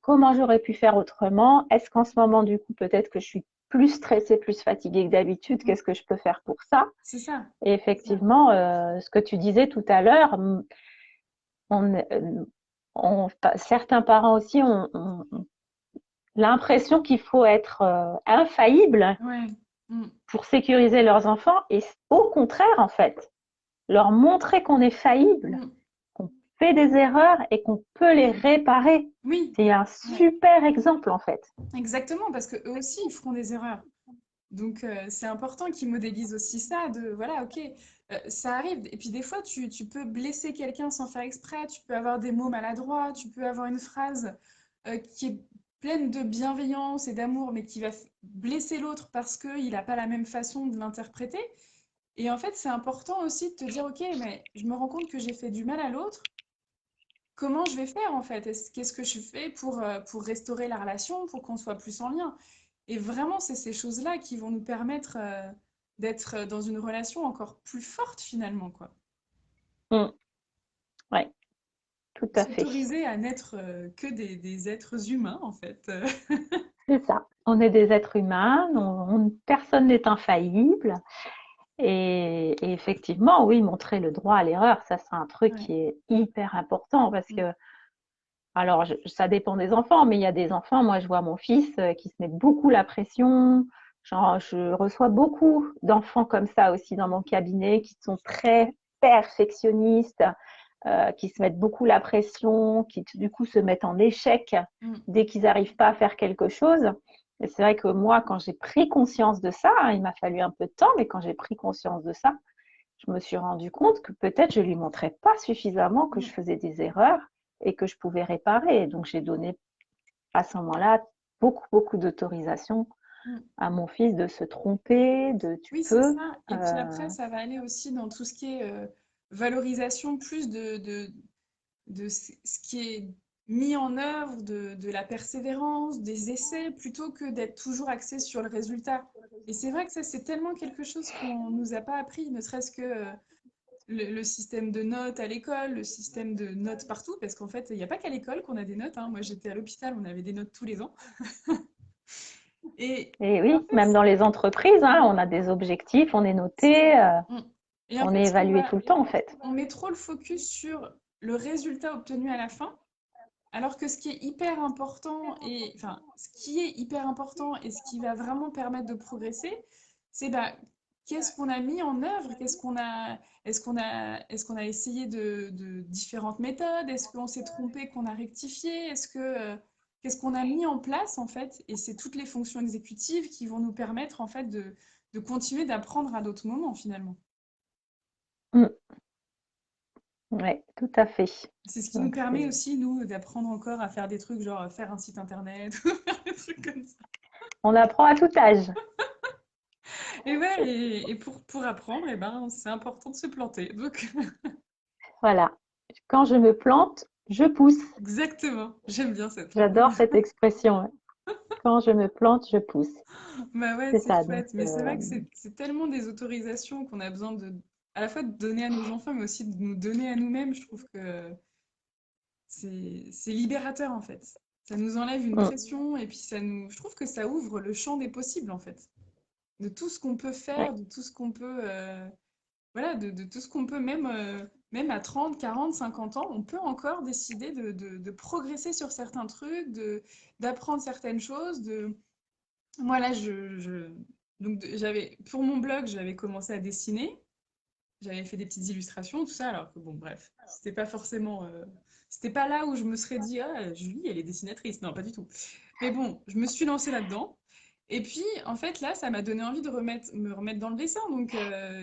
Speaker 2: comment j'aurais pu faire autrement, est-ce qu'en ce moment, du coup, peut-être que je suis plus stressée, plus fatiguée que d'habitude, qu'est-ce que je peux faire pour ça?
Speaker 1: C'est ça.
Speaker 2: Et effectivement, ce que tu disais tout à l'heure, on, certains parents aussi ont l'impression qu'il faut être infaillible
Speaker 1: Ouais. Mm.
Speaker 2: pour sécuriser leurs enfants, et au contraire, en fait, leur montrer qu'on est faillible,
Speaker 1: Mm.
Speaker 2: qu'on fait des erreurs et qu'on peut les réparer.
Speaker 1: Oui.
Speaker 2: C'est un super exemple, en fait.
Speaker 1: Exactement, parce que eux aussi, ils feront des erreurs. Donc, c'est important qu'ils modélisent aussi ça, de voilà, ok, ça arrive. Et puis des fois, tu peux blesser quelqu'un sans faire exprès, tu peux avoir des mots maladroits, tu peux avoir une phrase qui est pleine de bienveillance et d'amour, mais qui va blesser l'autre parce qu'il n'a pas la même façon de l'interpréter. Et en fait, c'est important aussi de te dire, ok, mais je me rends compte que j'ai fait du mal à l'autre. Comment je vais faire en fait? Qu'est-ce que je fais pour restaurer la relation, pour qu'on soit plus en lien? Et vraiment, c'est ces choses-là qui vont nous permettre d'être dans une relation encore plus forte finalement, quoi.
Speaker 2: Mm. Ouais, tout à fait.
Speaker 1: S'autoriser à n'être que des êtres humains, en fait.
Speaker 2: C'est ça. On est des êtres humains, personne n'est infaillible. Et effectivement, oui, montrer le droit à l'erreur, ça c'est un truc
Speaker 1: Ouais.
Speaker 2: qui est hyper important parce
Speaker 1: Mm.
Speaker 2: que, alors ça dépend des enfants, mais il y a des enfants, moi je vois mon fils qui se met beaucoup la pression. Genre, je reçois beaucoup d'enfants comme ça aussi dans mon cabinet qui sont très perfectionnistes, qui se mettent beaucoup la pression, qui du coup se mettent en échec
Speaker 1: Mm.
Speaker 2: dès qu'ils n'arrivent pas à faire quelque chose. Et c'est vrai que moi, quand j'ai pris conscience de ça, il m'a fallu un peu de temps, mais quand j'ai pris conscience de ça, je me suis rendu compte que peut-être je lui montrais pas suffisamment que je
Speaker 1: Mm.
Speaker 2: faisais des erreurs et que je pouvais réparer. Donc j'ai donné à ce moment-là beaucoup, beaucoup d'autorisation
Speaker 1: Mm.
Speaker 2: à mon fils de se tromper, de tu
Speaker 1: Oui, c'est
Speaker 2: peux.
Speaker 1: ça. Et puis après, ça va aller aussi dans tout ce qui est valorisation plus de ce qui est mis en œuvre, de la persévérance, des essais, plutôt que d'être toujours axé sur le résultat. Et c'est vrai que ça, c'est tellement quelque chose qu'on nous a pas appris, ne serait-ce que le système de notes à l'école, le système de notes partout, parce qu'en fait, il n'y a pas qu'à l'école qu'on a des notes, hein. Moi, j'étais à l'hôpital, on avait des notes tous les ans.
Speaker 2: Et
Speaker 1: Et en
Speaker 2: oui,
Speaker 1: fait,
Speaker 2: même dans les entreprises, hein, on a des objectifs, on est noté,
Speaker 1: on, et en
Speaker 2: on est
Speaker 1: fait,
Speaker 2: évalué tout le temps en fait.
Speaker 1: on met trop le focus sur le résultat obtenu à la fin. Alors que ce qui est hyper important et enfin ce qui est hyper important et ce qui va vraiment permettre de progresser, c'est bah, qu'est-ce qu'on a mis en œuvre, est-ce qu'on a essayé de différentes méthodes, est-ce qu'on s'est trompé, qu'on a rectifié, qu'est-ce qu'on a mis en place en fait, et c'est toutes les fonctions exécutives qui vont nous permettre en fait de continuer d'apprendre à d'autres moments finalement.
Speaker 2: Mm. Ouais, tout à fait.
Speaker 1: C'est ce qui nous
Speaker 2: Donc
Speaker 1: permet
Speaker 2: c'est,
Speaker 1: aussi, nous, d'apprendre encore à faire des trucs genre faire un site internet ou faire des trucs comme ça.
Speaker 2: on apprend à tout âge.
Speaker 1: Et ouais, et pour apprendre, eh ben, c'est important de se planter. Donc,
Speaker 2: Voilà. Quand je me plante, je pousse.
Speaker 1: exactement, j'aime bien cette phrase.
Speaker 2: J'adore cette expression, hein. Quand je me plante, je pousse.
Speaker 1: Bah ouais,
Speaker 2: C'est
Speaker 1: c'est
Speaker 2: ça. Donc,
Speaker 1: chouette. Mais c'est vrai que c'est tellement des autorisations qu'on a besoin à la fois de donner à nos enfants, mais aussi de nous donner à nous-mêmes. Je trouve que c'est libérateur en fait. Ça nous enlève une
Speaker 2: mm,
Speaker 1: pression et puis je trouve que ça ouvre le champ des possibles en fait. De tout ce qu'on peut faire,
Speaker 2: ouais,
Speaker 1: de tout ce qu'on peut, voilà, de tout ce qu'on peut, même à 30, 40, 50 ans, on peut encore décider de progresser sur certains trucs, d'apprendre certaines choses. Moi, là, donc, pour mon blog, j'avais commencé à dessiner. j'avais fait des petites illustrations, tout ça, alors que bon, bref, c'était pas forcément. C'était pas là où je me serais dit, ah, Julie, elle est dessinatrice. Non, pas du tout. Mais bon, je me suis lancée là-dedans. Et puis, en fait, là, ça m'a donné envie de me remettre dans le dessin. Donc,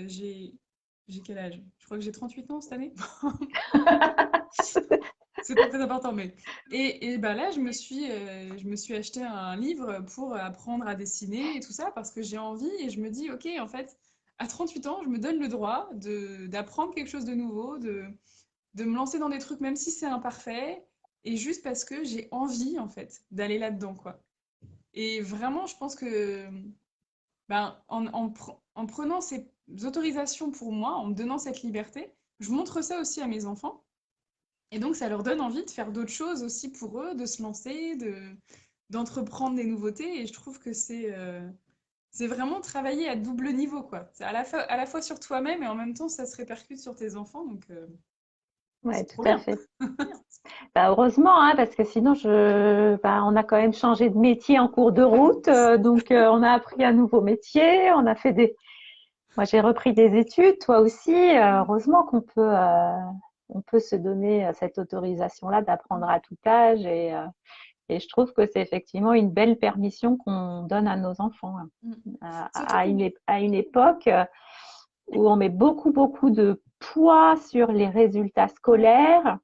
Speaker 1: j'ai quel âge? Je crois que j'ai 38 ans cette année. C'est pas très important, mais. Et bah là, je me suis acheté un livre pour apprendre à dessiner et tout ça, parce que j'ai envie et je me dis, ok, en fait, à 38 ans, je me donne le droit d'apprendre quelque chose de nouveau, de me lancer dans des trucs, même si c'est imparfait, et juste parce que j'ai envie, en fait, d'aller là-dedans, quoi. Et vraiment, je pense que ben, en prenant ces autorisations pour moi, en me donnant cette liberté, je montre ça aussi à mes enfants. Et donc, ça leur donne envie de faire d'autres choses aussi pour eux, de se lancer, d'entreprendre des nouveautés. Et je trouve que c'est vraiment travailler à double niveau, quoi. C'est à la fois sur toi-même et en même temps, ça se répercute sur tes enfants. Donc,
Speaker 2: Ouais,
Speaker 1: c'est trop
Speaker 2: tout à
Speaker 1: bien.
Speaker 2: fait. Bah, heureusement, hein, parce que sinon, on a quand même changé de métier en cours de route. Donc, on a appris un nouveau métier. Moi, j'ai repris des études, toi aussi. Heureusement on peut se donner cette autorisation-là d'apprendre à tout âge. Et je trouve que c'est effectivement une belle permission qu'on donne à nos enfants, hein.
Speaker 1: Mm. Surtout
Speaker 2: À
Speaker 1: que
Speaker 2: à une époque où on met beaucoup, beaucoup de poids sur les résultats scolaires.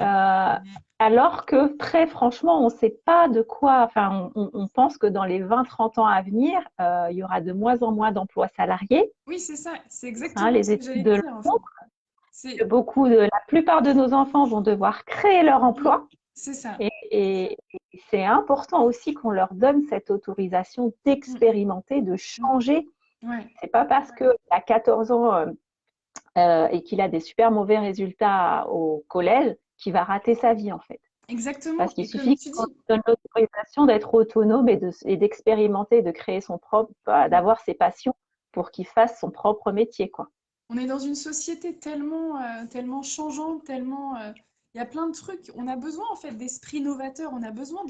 Speaker 2: Euh, alors que très franchement, on ne sait pas de quoi, enfin, on pense que dans les 20-30 ans à venir, il y aura de moins en moins d'emplois salariés.
Speaker 1: oui, c'est ça, c'est
Speaker 2: Hein,
Speaker 1: exactement
Speaker 2: les
Speaker 1: ce que
Speaker 2: études
Speaker 1: j'allais te
Speaker 2: le
Speaker 1: dire en fait.
Speaker 2: montrent que
Speaker 1: C'est
Speaker 2: la plupart de nos enfants vont devoir créer leur
Speaker 1: mm,
Speaker 2: emploi.
Speaker 1: c'est ça.
Speaker 2: Et c'est important aussi qu'on leur donne cette autorisation
Speaker 1: Mm,
Speaker 2: d'expérimenter, de
Speaker 1: mm.
Speaker 2: changer.
Speaker 1: Ouais,
Speaker 2: C'est pas parce qu'il a 14 ans et qu'il a des super mauvais résultats au collège qu'il va rater sa vie en fait.
Speaker 1: exactement.
Speaker 2: Parce qu'il
Speaker 1: Et comme
Speaker 2: suffit
Speaker 1: tu
Speaker 2: qu'on
Speaker 1: dis,
Speaker 2: lui donne l'autorisation d'être autonome et d'expérimenter, de créer son propre,
Speaker 1: mm,
Speaker 2: d'avoir ses passions pour qu'il fasse son propre métier, quoi.
Speaker 1: on est dans une société tellement, tellement changeante, tellement. Il y a plein de trucs. On a besoin en fait d'esprits novateurs. On a besoin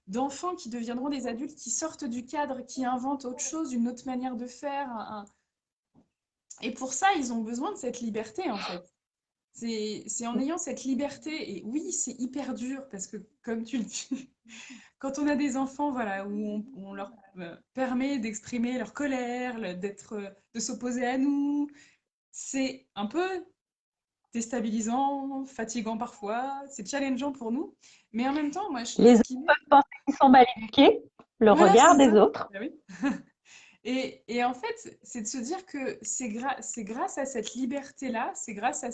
Speaker 1: d'enfants qui deviendront des adultes, qui sortent du cadre, qui inventent autre chose, une autre manière de faire. Et pour ça, ils ont besoin de cette liberté en fait. C'est en ayant cette liberté, et oui, c'est hyper dur parce que, comme tu le dis, quand on a des enfants, voilà, où on leur permet d'exprimer leur colère, de s'opposer à nous, c'est un peu déstabilisant, fatigant parfois, c'est challengeant pour nous, mais en même temps,
Speaker 2: Les
Speaker 1: ce
Speaker 2: autres
Speaker 1: qui...
Speaker 2: peuvent penser qu'ils sont mal éduqués, le
Speaker 1: Voilà,
Speaker 2: regard
Speaker 1: c'est ça.
Speaker 2: des autres.
Speaker 1: Ah oui. Et en fait, c'est de se dire que c'est grâce à cette liberté-là, c'est grâce à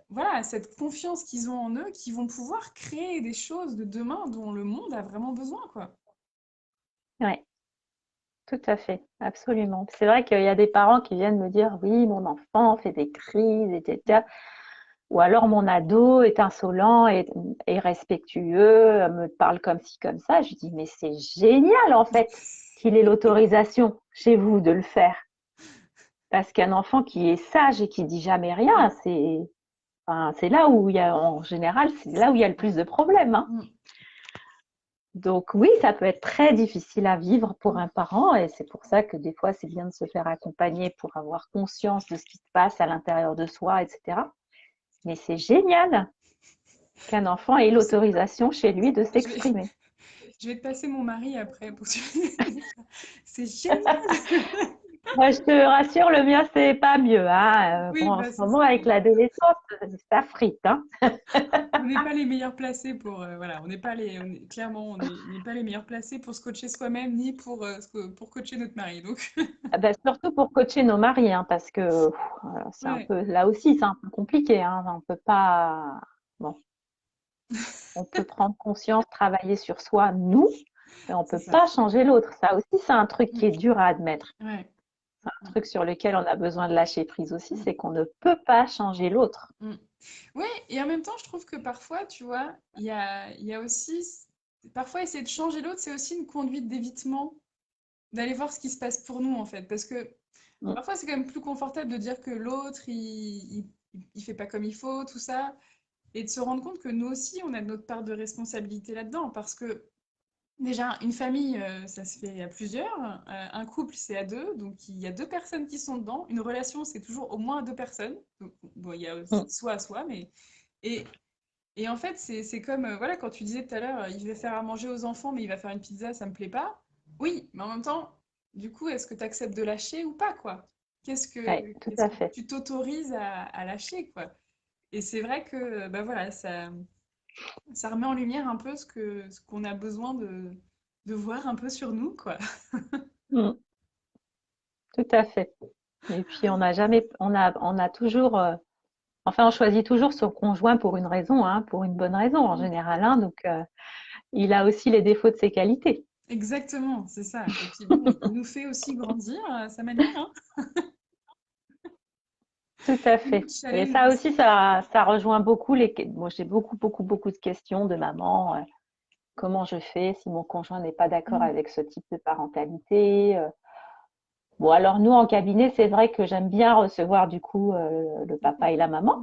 Speaker 1: voilà, cette confiance qu'ils ont en eux, qu'ils vont pouvoir créer des choses de demain dont le monde a vraiment besoin, quoi.
Speaker 2: Oui, tout à fait, absolument. C'est vrai qu'il y a des parents qui viennent me dire, oui, mon enfant fait des crises, etc. Ou alors mon ado est insolent et irrespectueux, me parle comme ci, comme ça. Je dis, mais c'est génial en fait qu'il ait l'autorisation chez vous de le faire. Parce qu'un enfant qui est sage et qui dit jamais rien, c'est là où il y a, en général, c'est là où il y a le plus de problèmes, hein.
Speaker 1: Mm,
Speaker 2: Donc oui, ça peut être très difficile à vivre pour
Speaker 1: mm.
Speaker 2: un parent et c'est pour ça que des fois, c'est bien de se faire accompagner pour avoir conscience de ce qui se passe à l'intérieur de soi, etc. Mais c'est génial qu'un enfant ait
Speaker 1: Tu sais,
Speaker 2: l'autorisation chez lui de
Speaker 1: je vais,
Speaker 2: s'exprimer.
Speaker 1: je vais te passer mon mari après pour que tu dire ça. C'est génial!
Speaker 2: Moi, je te rassure, le mien, c'est pas mieux, hein. Bon,
Speaker 1: Oui,
Speaker 2: en
Speaker 1: bah
Speaker 2: ce
Speaker 1: c'est
Speaker 2: moment,
Speaker 1: ça.
Speaker 2: avec l'adolescence, ça frite, hein.
Speaker 1: On n'est pas les meilleurs placés pour... voilà, clairement, on n'est pas les meilleurs placés pour se coacher soi-même, ni pour, pour coacher notre mari. Donc,
Speaker 2: Ah ben, surtout pour coacher nos maris, hein, parce que c'est un
Speaker 1: ouais,
Speaker 2: peu, là aussi, c'est un peu compliqué, hein. On peut pas, bon, on peut prendre conscience, travailler sur soi, nous, mais on
Speaker 1: c'est
Speaker 2: peut
Speaker 1: ça.
Speaker 2: pas changer l'autre. Ça aussi, c'est un truc qui
Speaker 1: Mm,
Speaker 2: est dur à admettre.
Speaker 1: ouais.
Speaker 2: Un truc sur lequel on a besoin de lâcher prise aussi, c'est qu'on ne peut pas changer l'autre.
Speaker 1: Mm. Ouais, et en même temps, je trouve que parfois, tu vois, il y a aussi... Parfois, essayer de changer l'autre, c'est aussi une conduite d'évitement, d'aller voir ce qui se passe pour nous, en fait. Parce que
Speaker 2: Mm.
Speaker 1: parfois, c'est quand même plus confortable de dire que l'autre, il fait pas comme il faut, tout ça, et de se rendre compte que nous aussi, on a notre part de responsabilité là-dedans. Parce que Déjà, une famille, ça se fait à plusieurs. Un couple, c'est à deux. Donc, il y a deux personnes qui sont dedans. Une relation, c'est toujours au moins deux personnes. Donc, bon, il y a aussi
Speaker 2: Mm.
Speaker 1: soi à soi, mais... Et, et en fait, c'est comme, voilà, quand tu disais tout à l'heure, il va faire à manger aux enfants, mais il va faire une pizza, ça me plaît pas. Oui, mais en même temps, du coup, est-ce que tu acceptes de lâcher ou pas, quoi?
Speaker 2: Ouais, tout
Speaker 1: Qu'est-ce
Speaker 2: à
Speaker 1: que
Speaker 2: fait.
Speaker 1: tu t'autorises à lâcher, quoi? Et c'est vrai que, bah voilà, ça remet en lumière un peu ce qu'on a besoin de voir un peu sur nous, quoi.
Speaker 2: Mm. Tout à fait. Et puis on n'a jamais, on a toujours, enfin on choisit toujours son conjoint pour une raison, hein, pour une bonne raison en
Speaker 1: Mm.
Speaker 2: général, hein, donc il a aussi les défauts de ses qualités.
Speaker 1: Exactement, c'est ça. Et puis bon, il nous fait aussi grandir à sa manière, hein.
Speaker 2: Tout à
Speaker 1: Il nous
Speaker 2: fait. Et
Speaker 1: challenge
Speaker 2: ça aussi,
Speaker 1: aussi.
Speaker 2: ça rejoint beaucoup moi, j'ai beaucoup de questions de maman. Comment je fais si mon conjoint n'est pas d'accord
Speaker 1: Mm.
Speaker 2: avec ce type de parentalité? Bon, alors nous, en cabinet, c'est vrai que j'aime bien recevoir du coup le papa et la maman,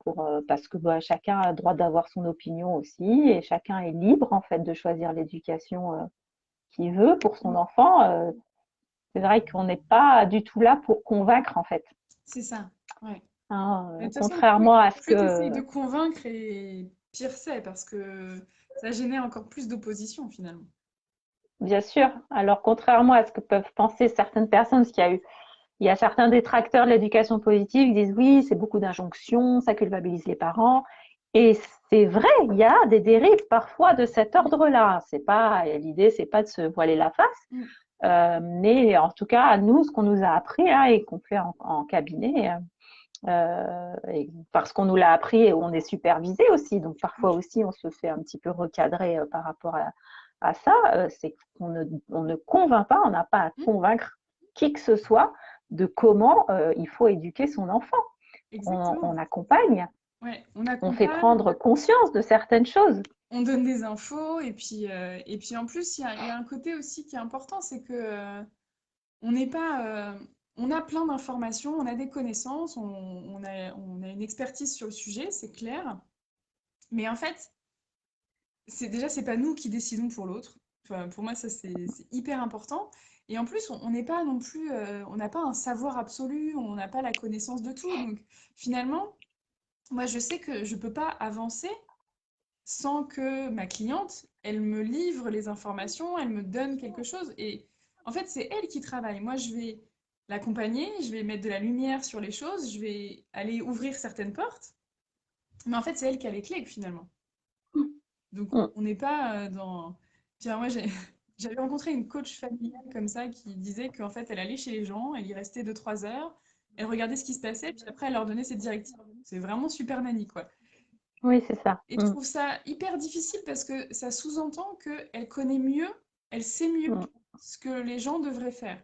Speaker 1: Mm.
Speaker 2: parce que bah, chacun a le droit d'avoir son opinion aussi, et chacun est libre en fait de choisir l'éducation qu'il veut pour son
Speaker 1: Mm.
Speaker 2: enfant. C'est vrai qu'on n'est pas du tout là pour convaincre en fait.
Speaker 1: C'est ça, ouais.
Speaker 2: Hein,
Speaker 1: Mais de toute façon,
Speaker 2: contrairement à ce
Speaker 1: plus tu essayes
Speaker 2: que,
Speaker 1: de convaincre, et pire c'est, parce que ça génère encore plus d'opposition, finalement.
Speaker 2: bien sûr, alors contrairement à ce que peuvent penser certaines personnes, parce il y a certains détracteurs de l'éducation positive qui disent oui, c'est beaucoup d'injonctions, ça culpabilise les parents. Et c'est vrai, il y a des dérives parfois de cet ordre-là. C'est pas, l'idée, c'est pas de se voiler la face,
Speaker 1: Mm.
Speaker 2: mais en tout cas, à nous, ce qu'on nous a appris hein, et qu'on fait en cabinet, et parce qu'on nous l'a appris et on est supervisé aussi. Donc parfois
Speaker 1: Oui.
Speaker 2: aussi, on se fait un petit peu recadrer par rapport à ça. C'est qu'on on ne convainc pas, on n'a pas à
Speaker 1: Mm.
Speaker 2: convaincre qui que ce soit de comment il faut éduquer son enfant.
Speaker 1: Exactement.
Speaker 2: On accompagne,
Speaker 1: Ouais, on
Speaker 2: on fait
Speaker 1: accompagne,
Speaker 2: prendre conscience de certaines choses.
Speaker 1: on donne des infos, et puis en plus, il y a un côté aussi qui est important, c'est que on n'est pas, on a plein d'informations, on a des connaissances, on a une expertise sur le sujet, c'est clair. Mais en fait, c'est pas nous qui décidons pour l'autre. Enfin, pour moi, ça, c'est hyper important. Et en plus, on n'est pas non plus, on n'a pas un savoir absolu, on n'a pas la connaissance de tout. Donc, finalement, moi, je sais que je peux pas avancer sans que ma cliente, elle me livre les informations, elle me donne quelque chose. Et en fait, c'est elle qui travaille. Moi, je vais l'accompagner, je vais mettre de la lumière sur les choses, je vais aller ouvrir certaines portes. Mais en fait, c'est elle qui a les clés finalement. Donc,
Speaker 2: Mm,
Speaker 1: on n'est pas dans... Puis, alors, moi, j'avais rencontré une coach familiale comme ça qui disait qu'en fait, elle allait chez les gens, elle y restait 2 3 heures, elle regardait ce qui se passait, puis après, elle leur donnait ses directives. C'est vraiment super nanny, quoi.
Speaker 2: oui, c'est ça.
Speaker 1: Et je
Speaker 2: Mm,
Speaker 1: trouve ça hyper difficile parce que ça sous-entend qu'elle connaît mieux, elle sait mieux
Speaker 2: mm,
Speaker 1: ce que les gens devraient faire.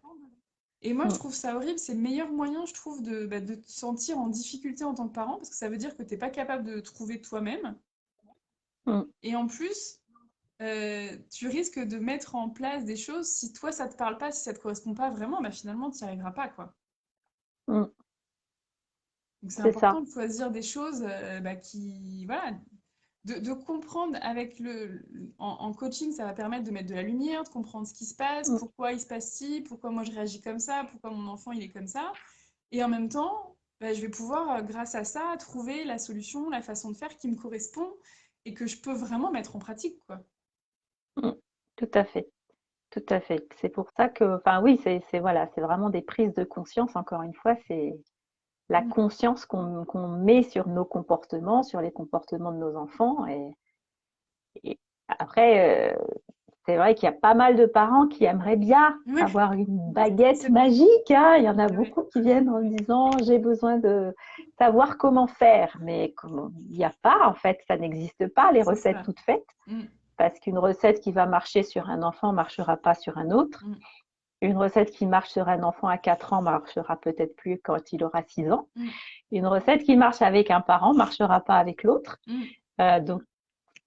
Speaker 1: Et moi, je
Speaker 2: mm,
Speaker 1: trouve ça horrible. C'est le meilleur moyen, je trouve, de te sentir en difficulté en tant que parent parce que ça veut dire que t'es pas capable de trouver toi-même.
Speaker 2: mm,
Speaker 1: Et en plus, tu risques de mettre en place des choses, si toi, ça te parle pas, si ça te correspond pas vraiment, bah finalement, tu n'y arriveras pas, quoi.
Speaker 2: mm.
Speaker 1: Donc c'est
Speaker 2: C'est
Speaker 1: important
Speaker 2: ça.
Speaker 1: de choisir des choses bah, qui, voilà, de comprendre avec en coaching, ça va permettre de mettre de la lumière, de comprendre ce qui se passe,
Speaker 2: Mm,
Speaker 1: pourquoi il se passe ci, pourquoi moi je réagis comme ça, pourquoi mon enfant il est comme ça. Et en même temps, bah, je vais pouvoir, grâce à ça, trouver la solution, la façon de faire qui me correspond et que je peux vraiment mettre en pratique, quoi.
Speaker 2: mm. Tout à fait. Tout à fait. C'est pour ça que, enfin oui, voilà, c'est vraiment des prises de conscience. Encore une fois, c'est la
Speaker 1: Mm.
Speaker 2: conscience qu'on met sur nos comportements, sur les comportements de nos enfants. Et après, c'est vrai qu'il y a pas mal de parents qui aimeraient bien
Speaker 1: Oui,
Speaker 2: avoir une baguette
Speaker 1: c'est vrai.
Speaker 2: magique, hein. Il y en a
Speaker 1: Ouais,
Speaker 2: beaucoup qui viennent en disant j'ai besoin de savoir comment faire, mais il n'y a pas en fait, ça n'existe pas les
Speaker 1: c'est
Speaker 2: recettes
Speaker 1: ça.
Speaker 2: toutes faites,
Speaker 1: Mm,
Speaker 2: parce qu'une recette qui va marcher sur un enfant ne marchera pas sur un autre.
Speaker 1: mm,
Speaker 2: Une recette qui marche sur un enfant à 4 ans marchera peut-être plus quand il aura 6 ans.
Speaker 1: mm,
Speaker 2: Une recette qui marche avec un parent marchera pas avec l'autre.
Speaker 1: mm.
Speaker 2: Donc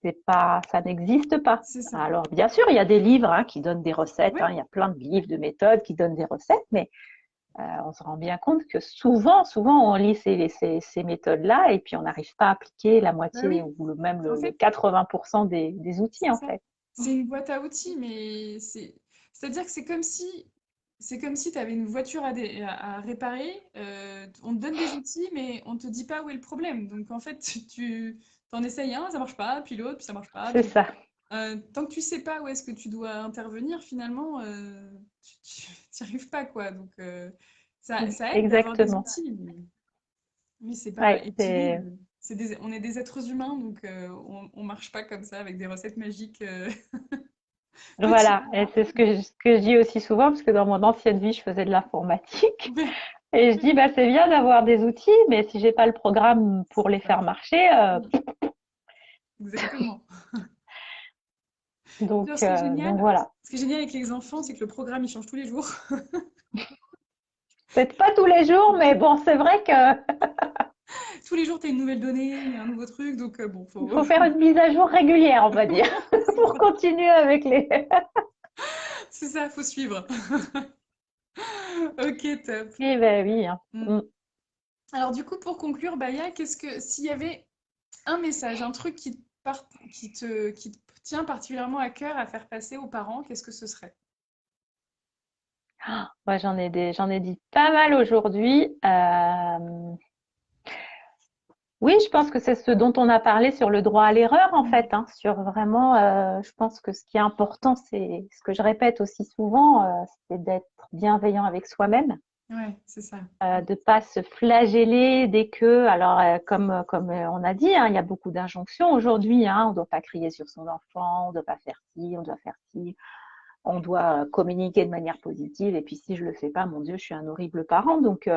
Speaker 2: c'est pas, ça n'existe pas.
Speaker 1: C'est ça.
Speaker 2: Alors bien sûr, il y a des livres hein, qui donnent des recettes.
Speaker 1: Oui,
Speaker 2: Hein, il y a plein de livres de méthodes qui donnent des recettes, mais on se rend bien compte que souvent, on lit ces méthodes-là et puis on n'arrive pas à appliquer la
Speaker 1: bah
Speaker 2: moitié
Speaker 1: oui.
Speaker 2: ou même
Speaker 1: En
Speaker 2: le
Speaker 1: fait,
Speaker 2: 80% des outils
Speaker 1: c'est
Speaker 2: en
Speaker 1: ça.
Speaker 2: fait.
Speaker 1: c'est une boîte à outils, mais c'est-à-dire que c'est comme si tu avais une voiture à réparer, on te donne des outils, mais on te dit pas où est le problème. Donc en fait, tu t'en essayes un, ça marche pas, puis l'autre, puis ça marche pas,
Speaker 2: C'est
Speaker 1: puis
Speaker 2: ça.
Speaker 1: tant que tu sais pas où est-ce que tu dois intervenir, finalement, tu n'y arrives pas, quoi. Donc ça aide d'avoir des
Speaker 2: Exactement.
Speaker 1: outils, mais c'est pas.
Speaker 2: Ouais,
Speaker 1: Et puis,
Speaker 2: c'est
Speaker 1: on est des êtres humains, donc on marche pas comme ça avec des recettes magiques
Speaker 2: voilà,
Speaker 1: quotidiennes.
Speaker 2: et c'est ce que je dis aussi souvent, parce que dans mon ancienne vie, je faisais de l'informatique. Et je dis, bah, c'est bien d'avoir des outils, mais si j'ai pas le programme pour les
Speaker 1: Ça.
Speaker 2: faire marcher,
Speaker 1: Mm, exactement. Puis alors,
Speaker 2: donc voilà.
Speaker 1: ce qui est génial avec les enfants, c'est que le programme, il change tous les jours.
Speaker 2: Peut-être pas tous les jours, mais bon, c'est vrai que
Speaker 1: Tous les jours, tu as une nouvelle donnée, il y a un nouveau truc, donc bon,
Speaker 2: il
Speaker 1: faut...
Speaker 2: faut faire une mise à jour régulière, on va dire,
Speaker 1: c'est
Speaker 2: pour
Speaker 1: ça,
Speaker 2: continuer avec les.
Speaker 1: c'est ça, faut suivre. Ok, top.
Speaker 2: Oui, ben oui, hein.
Speaker 1: Mm.
Speaker 2: Mm.
Speaker 1: Alors du coup, pour conclure, Baya, s'il y avait un message, un truc qui te tient particulièrement à cœur à faire passer aux parents, qu'est-ce que ce serait?
Speaker 2: Moi, j'en ai dit pas mal aujourd'hui. Oui, je pense que c'est ce dont on a parlé sur le droit à l'erreur, en
Speaker 1: Mm.
Speaker 2: fait, hein, sur vraiment, je pense que ce qui est important, c'est ce que je répète aussi souvent, c'est d'être bienveillant avec soi-même,
Speaker 1: Ouais, c'est ça.
Speaker 2: de pas se flageller dès que, alors comme on a dit, hein, il y a beaucoup d'injonctions aujourd'hui, hein, on doit pas crier sur son enfant, on doit pas faire ci, on doit faire ci, on doit communiquer de manière positive, et puis si je le fais pas, mon Dieu, je suis un horrible parent, donc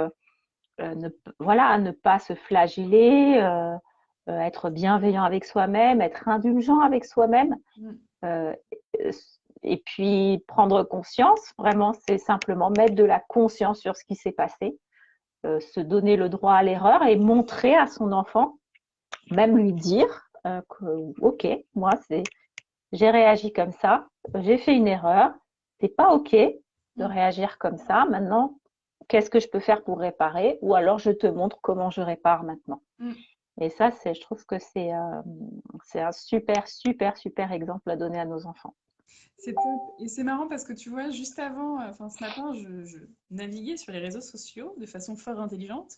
Speaker 2: voilà, ne pas se flageller, être bienveillant avec soi-même, être indulgent avec soi-même,
Speaker 1: Mm.
Speaker 2: euh, et puis prendre conscience. Vraiment, c'est simplement mettre de la conscience sur ce qui s'est passé, se donner le droit à l'erreur et montrer à son enfant, même lui dire que, ok, moi j'ai réagi comme ça, j'ai fait une erreur, c'est pas ok de
Speaker 1: Mm.
Speaker 2: réagir comme ça. Maintenant, qu'est-ce que je peux faire pour réparer? Ou alors je te montre comment je répare maintenant.
Speaker 1: Mm.
Speaker 2: Et ça, je trouve que c'est un super, super, super exemple à donner à nos enfants.
Speaker 1: C'est top. Et c'est marrant parce que tu vois, juste avant, enfin ce matin, je naviguais sur les réseaux sociaux de façon fort intelligente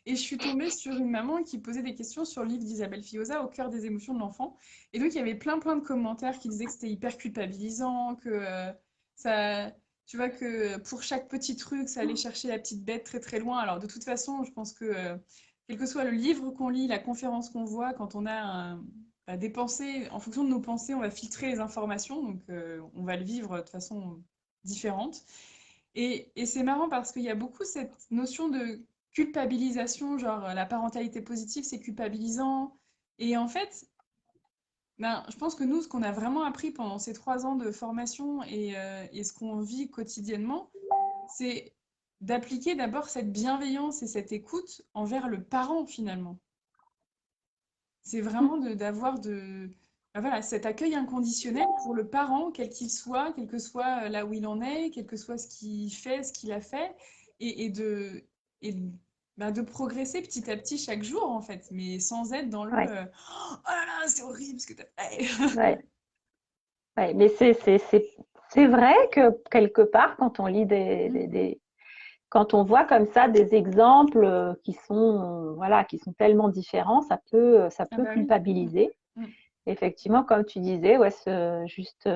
Speaker 1: et je suis tombée sur une maman qui posait des questions sur le livre d'Isabelle Fioza, Au cœur des émotions de l'enfant. Et donc il y avait plein de commentaires qui disaient que c'était hyper culpabilisant, que ça, tu vois, que pour chaque petit truc, ça allait chercher la petite bête très très loin. Alors de toute façon, je pense que quel que soit le livre qu'on lit, la conférence qu'on voit, quand on a des pensées, en fonction de nos pensées, on va filtrer les informations, donc on va le vivre de façon différente. Et c'est marrant parce qu'il y a beaucoup cette notion de culpabilisation, genre la parentalité positive, c'est culpabilisant. Et en fait, ben, je pense que nous, ce qu'on a vraiment appris pendant ces 3 ans de formation et ce qu'on vit quotidiennement, c'est d'appliquer d'abord cette bienveillance et cette écoute envers le parent finalement. C'est vraiment d'avoir ben voilà, cet accueil inconditionnel pour le parent, quel qu'il soit, quel que soit là où il en est, quel que soit ce qu'il fait, ce qu'il a fait, et, et de, et ben, de progresser petit à petit chaque jour, en fait, mais sans être dans le
Speaker 2: Ouais,
Speaker 1: oh là là, c'est horrible ce que tu as fait.
Speaker 2: ouais, ouais. Mais c'est vrai que quelque part, quand on lit quand on voit comme ça des exemples qui sont, voilà, qui sont tellement différents, ça
Speaker 1: Ah
Speaker 2: peut
Speaker 1: bah oui,
Speaker 2: culpabiliser.
Speaker 1: mm,
Speaker 2: Effectivement, comme tu disais, ouais, juste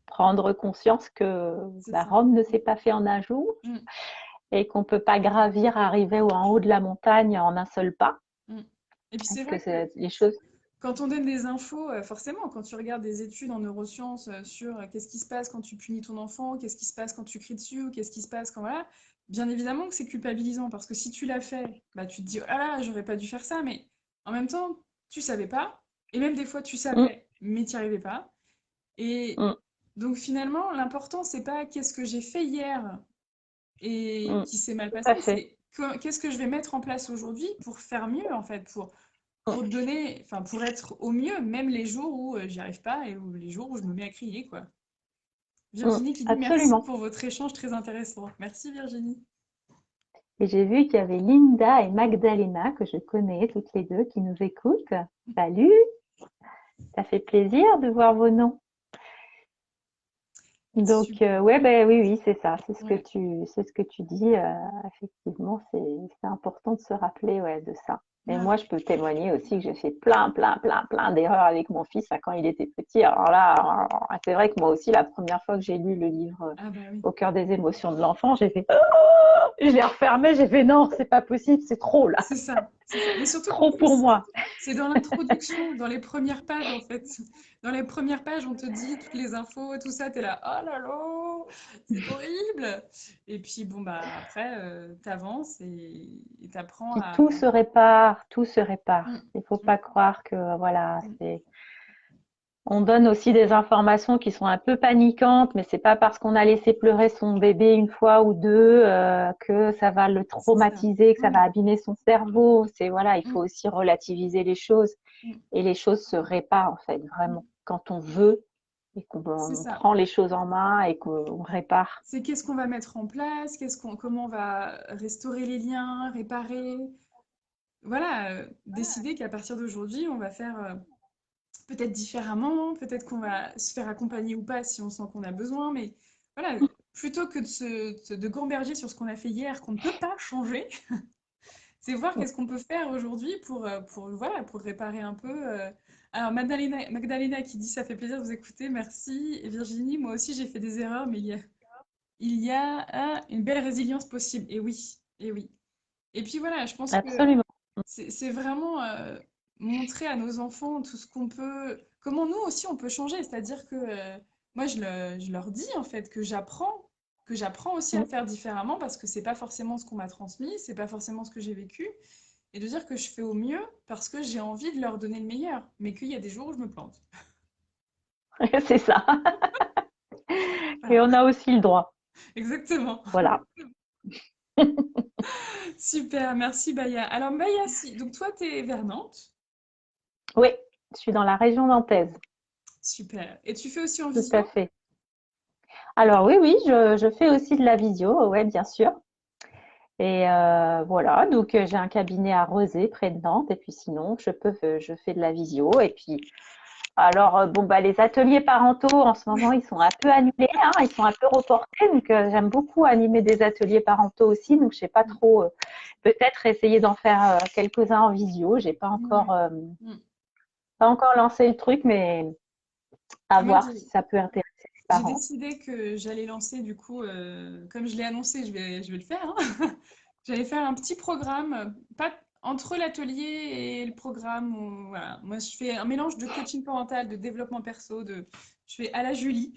Speaker 2: prendre conscience que
Speaker 1: c'est
Speaker 2: bah,
Speaker 1: ça.
Speaker 2: Rome ne s'est pas fait en un jour
Speaker 1: Mm,
Speaker 2: et qu'on ne peut pas gravir, arriver en haut de la montagne en un seul pas.
Speaker 1: mm. Et puis c'est
Speaker 2: Parce que
Speaker 1: vrai que
Speaker 2: les choses.
Speaker 1: quand on donne des infos, forcément, quand tu regardes des études en neurosciences sur qu'est-ce qui se passe quand tu punis ton enfant, qu'est-ce qui se passe quand tu cries dessus, ou qu'est-ce qui se passe quand voilà, bien évidemment que c'est culpabilisant parce que si tu l'as fait, bah tu te dis ah là, j'aurais pas dû faire ça, mais en même temps, tu savais pas, et même des fois tu
Speaker 2: Mm,
Speaker 1: savais, mais tu n'y arrivais pas. Et
Speaker 2: mm,
Speaker 1: donc finalement, l'important c'est pas qu'est-ce que j'ai fait hier et
Speaker 2: mm,
Speaker 1: qui s'est mal
Speaker 2: tout à
Speaker 1: passé,
Speaker 2: fait.
Speaker 1: c'est qu'est-ce que je vais mettre en place aujourd'hui pour faire mieux en fait, pour
Speaker 2: Mm,
Speaker 1: donner, enfin pour être au mieux, même les jours où j'y arrive pas et où les jours où je me mets à crier, quoi. Virginie qui dit merci
Speaker 2: absolument.
Speaker 1: pour votre échange très intéressant. Merci Virginie.
Speaker 2: Et j'ai vu qu'il y avait Linda et Magdalena, que je connais toutes les deux, qui nous écoutent. Salut, ça fait plaisir de voir vos noms. Donc,
Speaker 1: Super.
Speaker 2: ouais, ben oui, oui, c'est ça.
Speaker 1: Ouais.
Speaker 2: C'est ce que tu dis. Effectivement, c'est important de se rappeler, ouais, de ça. Et
Speaker 1: Ah,
Speaker 2: moi, je peux témoigner aussi que j'ai fait plein, plein, plein, plein d'erreurs avec mon fils quand il était petit. Alors là, c'est vrai que moi aussi, la première fois que j'ai lu le livre
Speaker 1: ah bah oui.
Speaker 2: Au cœur des émotions de l'enfant, j'ai fait, je l'ai refermé, j'ai fait non, c'est pas possible, c'est trop là,
Speaker 1: C'est ça, c'est ça. Mais surtout qu'en
Speaker 2: trop pour
Speaker 1: plus,
Speaker 2: moi.
Speaker 1: c'est dans l'introduction, dans les premières pages en fait. Dans les premières pages, on te dit toutes les infos et tout ça, t'es là, oh là là, c'est horrible. Et puis bon bah après, t'avances et t'apprends
Speaker 2: Puis
Speaker 1: à.
Speaker 2: tout se répare, tout se répare.
Speaker 1: Mm,
Speaker 2: Il faut
Speaker 1: mm,
Speaker 2: pas croire que voilà,
Speaker 1: mm.
Speaker 2: c'est. On donne aussi des informations qui sont un peu paniquantes, mais c'est pas parce qu'on a laissé pleurer son bébé une fois ou deux que ça va le
Speaker 1: C'est ça.
Speaker 2: traumatiser, que ça va
Speaker 1: Mm,
Speaker 2: abîmer son cerveau. C'est voilà, il faut
Speaker 1: mm,
Speaker 2: aussi relativiser les choses
Speaker 1: mm,
Speaker 2: et les choses se réparent en fait
Speaker 1: mm.
Speaker 2: vraiment quand on veut et qu'on
Speaker 1: C'est
Speaker 2: on
Speaker 1: ça.
Speaker 2: prend les choses en main et qu'on répare.
Speaker 1: C'est qu'est-ce qu'on va mettre en place, comment on va restaurer les liens, réparer. Voilà, décider qu'à partir d'aujourd'hui, on va faire peut-être différemment, peut-être qu'on va se faire accompagner ou pas si on sent qu'on a besoin, mais voilà, plutôt que de gamberger sur ce qu'on a fait hier, qu'on ne peut pas changer, c'est voir qu'est-ce qu'on peut faire aujourd'hui voilà, pour réparer un peu. Alors, Magdalena qui dit ça fait plaisir de vous écouter, merci. Et Virginie, moi aussi j'ai fait des erreurs, mais il y a une belle résilience possible. Et oui, et oui. Et puis voilà, je pense que
Speaker 2: Absolument.
Speaker 1: c'est vraiment montrer à nos enfants tout ce qu'on peut, comment nous aussi on peut changer. C'est-à-dire que moi je leur dis en fait que j'apprends aussi à faire différemment parce que c'est pas forcément ce qu'on m'a transmis, c'est pas forcément ce que j'ai vécu, et de dire que je fais au mieux parce que j'ai envie de leur donner le meilleur, mais qu'il y a des jours où je me plante.
Speaker 2: C'est ça. Et
Speaker 1: Voilà,
Speaker 2: on a aussi le droit.
Speaker 1: exactement.
Speaker 2: Voilà.
Speaker 1: Super, merci Baya. Alors Baya, si, donc toi t'es vers Nantes.
Speaker 2: Oui, je suis dans la région nantaise.
Speaker 1: Super. Et tu fais aussi en
Speaker 2: Tout à
Speaker 1: visio?
Speaker 2: fait. Alors oui, oui, je fais aussi de la visio, ouais, bien sûr. Et voilà, donc j'ai un cabinet à Rezé, près de Nantes. Et puis sinon, je fais de la visio. Et puis, alors, bon, bah, les ateliers parentaux, en ce moment, ils sont un peu annulés, hein, ils sont un peu reportés. Donc, j'aime beaucoup animer des ateliers parentaux aussi. Donc, je sais pas trop, peut-être essayer d'en faire quelques-uns en visio. J'ai
Speaker 1: Ouais. Mm.
Speaker 2: pas encore lancé le truc, mais à
Speaker 1: Moi,
Speaker 2: voir si ça peut intéresser les
Speaker 1: j'ai
Speaker 2: parents.
Speaker 1: décidé que j'allais lancer, du coup, comme je l'ai annoncé, je vais le faire, hein. J'allais faire un petit programme, pas entre l'atelier et le programme. Voilà. Moi, je fais un mélange de coaching parental, de développement perso, je fais à la Julie.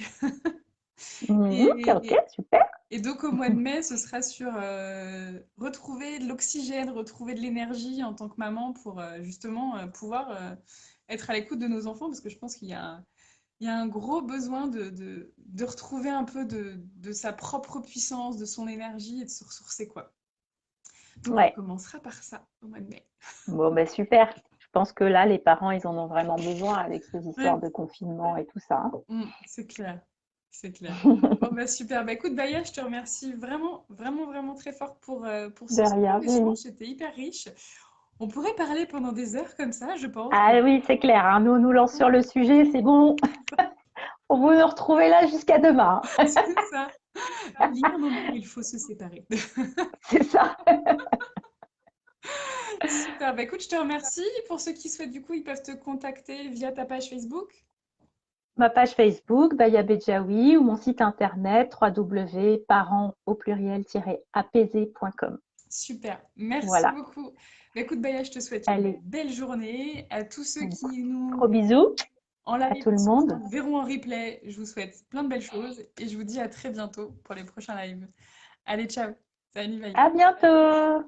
Speaker 2: Mhm, ok,
Speaker 1: Et,
Speaker 2: super.
Speaker 1: et donc, au mois de mai, ce sera sur retrouver de l'oxygène, retrouver de l'énergie en tant que maman pour justement pouvoir être à l'écoute de nos enfants, parce que je pense qu'il y a un gros besoin de retrouver un peu de sa propre puissance, de son énergie et de se ressourcer, quoi. Donc, on
Speaker 2: Ouais.
Speaker 1: commencera par ça au mois de mai.
Speaker 2: Bon, ben super. Je pense que là, les parents, ils en ont vraiment besoin avec ces histoires
Speaker 1: Ouais,
Speaker 2: de confinement et tout ça.
Speaker 1: c'est clair. C'est clair. Bon, bah super. Bah écoute, Baya, je te remercie vraiment, vraiment, vraiment très fort pour ce super
Speaker 2: Derrière,
Speaker 1: échange.
Speaker 2: Julie.
Speaker 1: C'était hyper riche. On pourrait parler pendant des heures comme ça, je pense.
Speaker 2: Ah oui, c'est clair, hein. Nous, on nous lance sur le sujet, c'est bon. On vous nous retrouver là jusqu'à demain.
Speaker 1: C'est ça. Il y a un moment où il faut se séparer.
Speaker 2: C'est ça.
Speaker 1: Super. Bah écoute, je te remercie. Pour ceux qui souhaitent, du coup, ils peuvent te contacter via ta page Facebook.
Speaker 2: Ma page Facebook, Baya Bedjaoui, ou mon site internet www.parents au pluriel-apaisé.com.
Speaker 1: Super, merci
Speaker 2: Voilà.
Speaker 1: beaucoup. Bah, écoute, Baya, je te souhaite une
Speaker 2: Allez,
Speaker 1: belle journée. À tous ceux qui
Speaker 2: gros
Speaker 1: nous
Speaker 2: bisous
Speaker 1: en
Speaker 2: à
Speaker 1: live
Speaker 2: tout
Speaker 1: et
Speaker 2: le
Speaker 1: ceux qui
Speaker 2: monde.
Speaker 1: nous verront en replay, je vous souhaite plein de belles choses et je vous dis à très bientôt pour les prochains lives. Allez, ciao. Salut, Baya.
Speaker 2: À bientôt.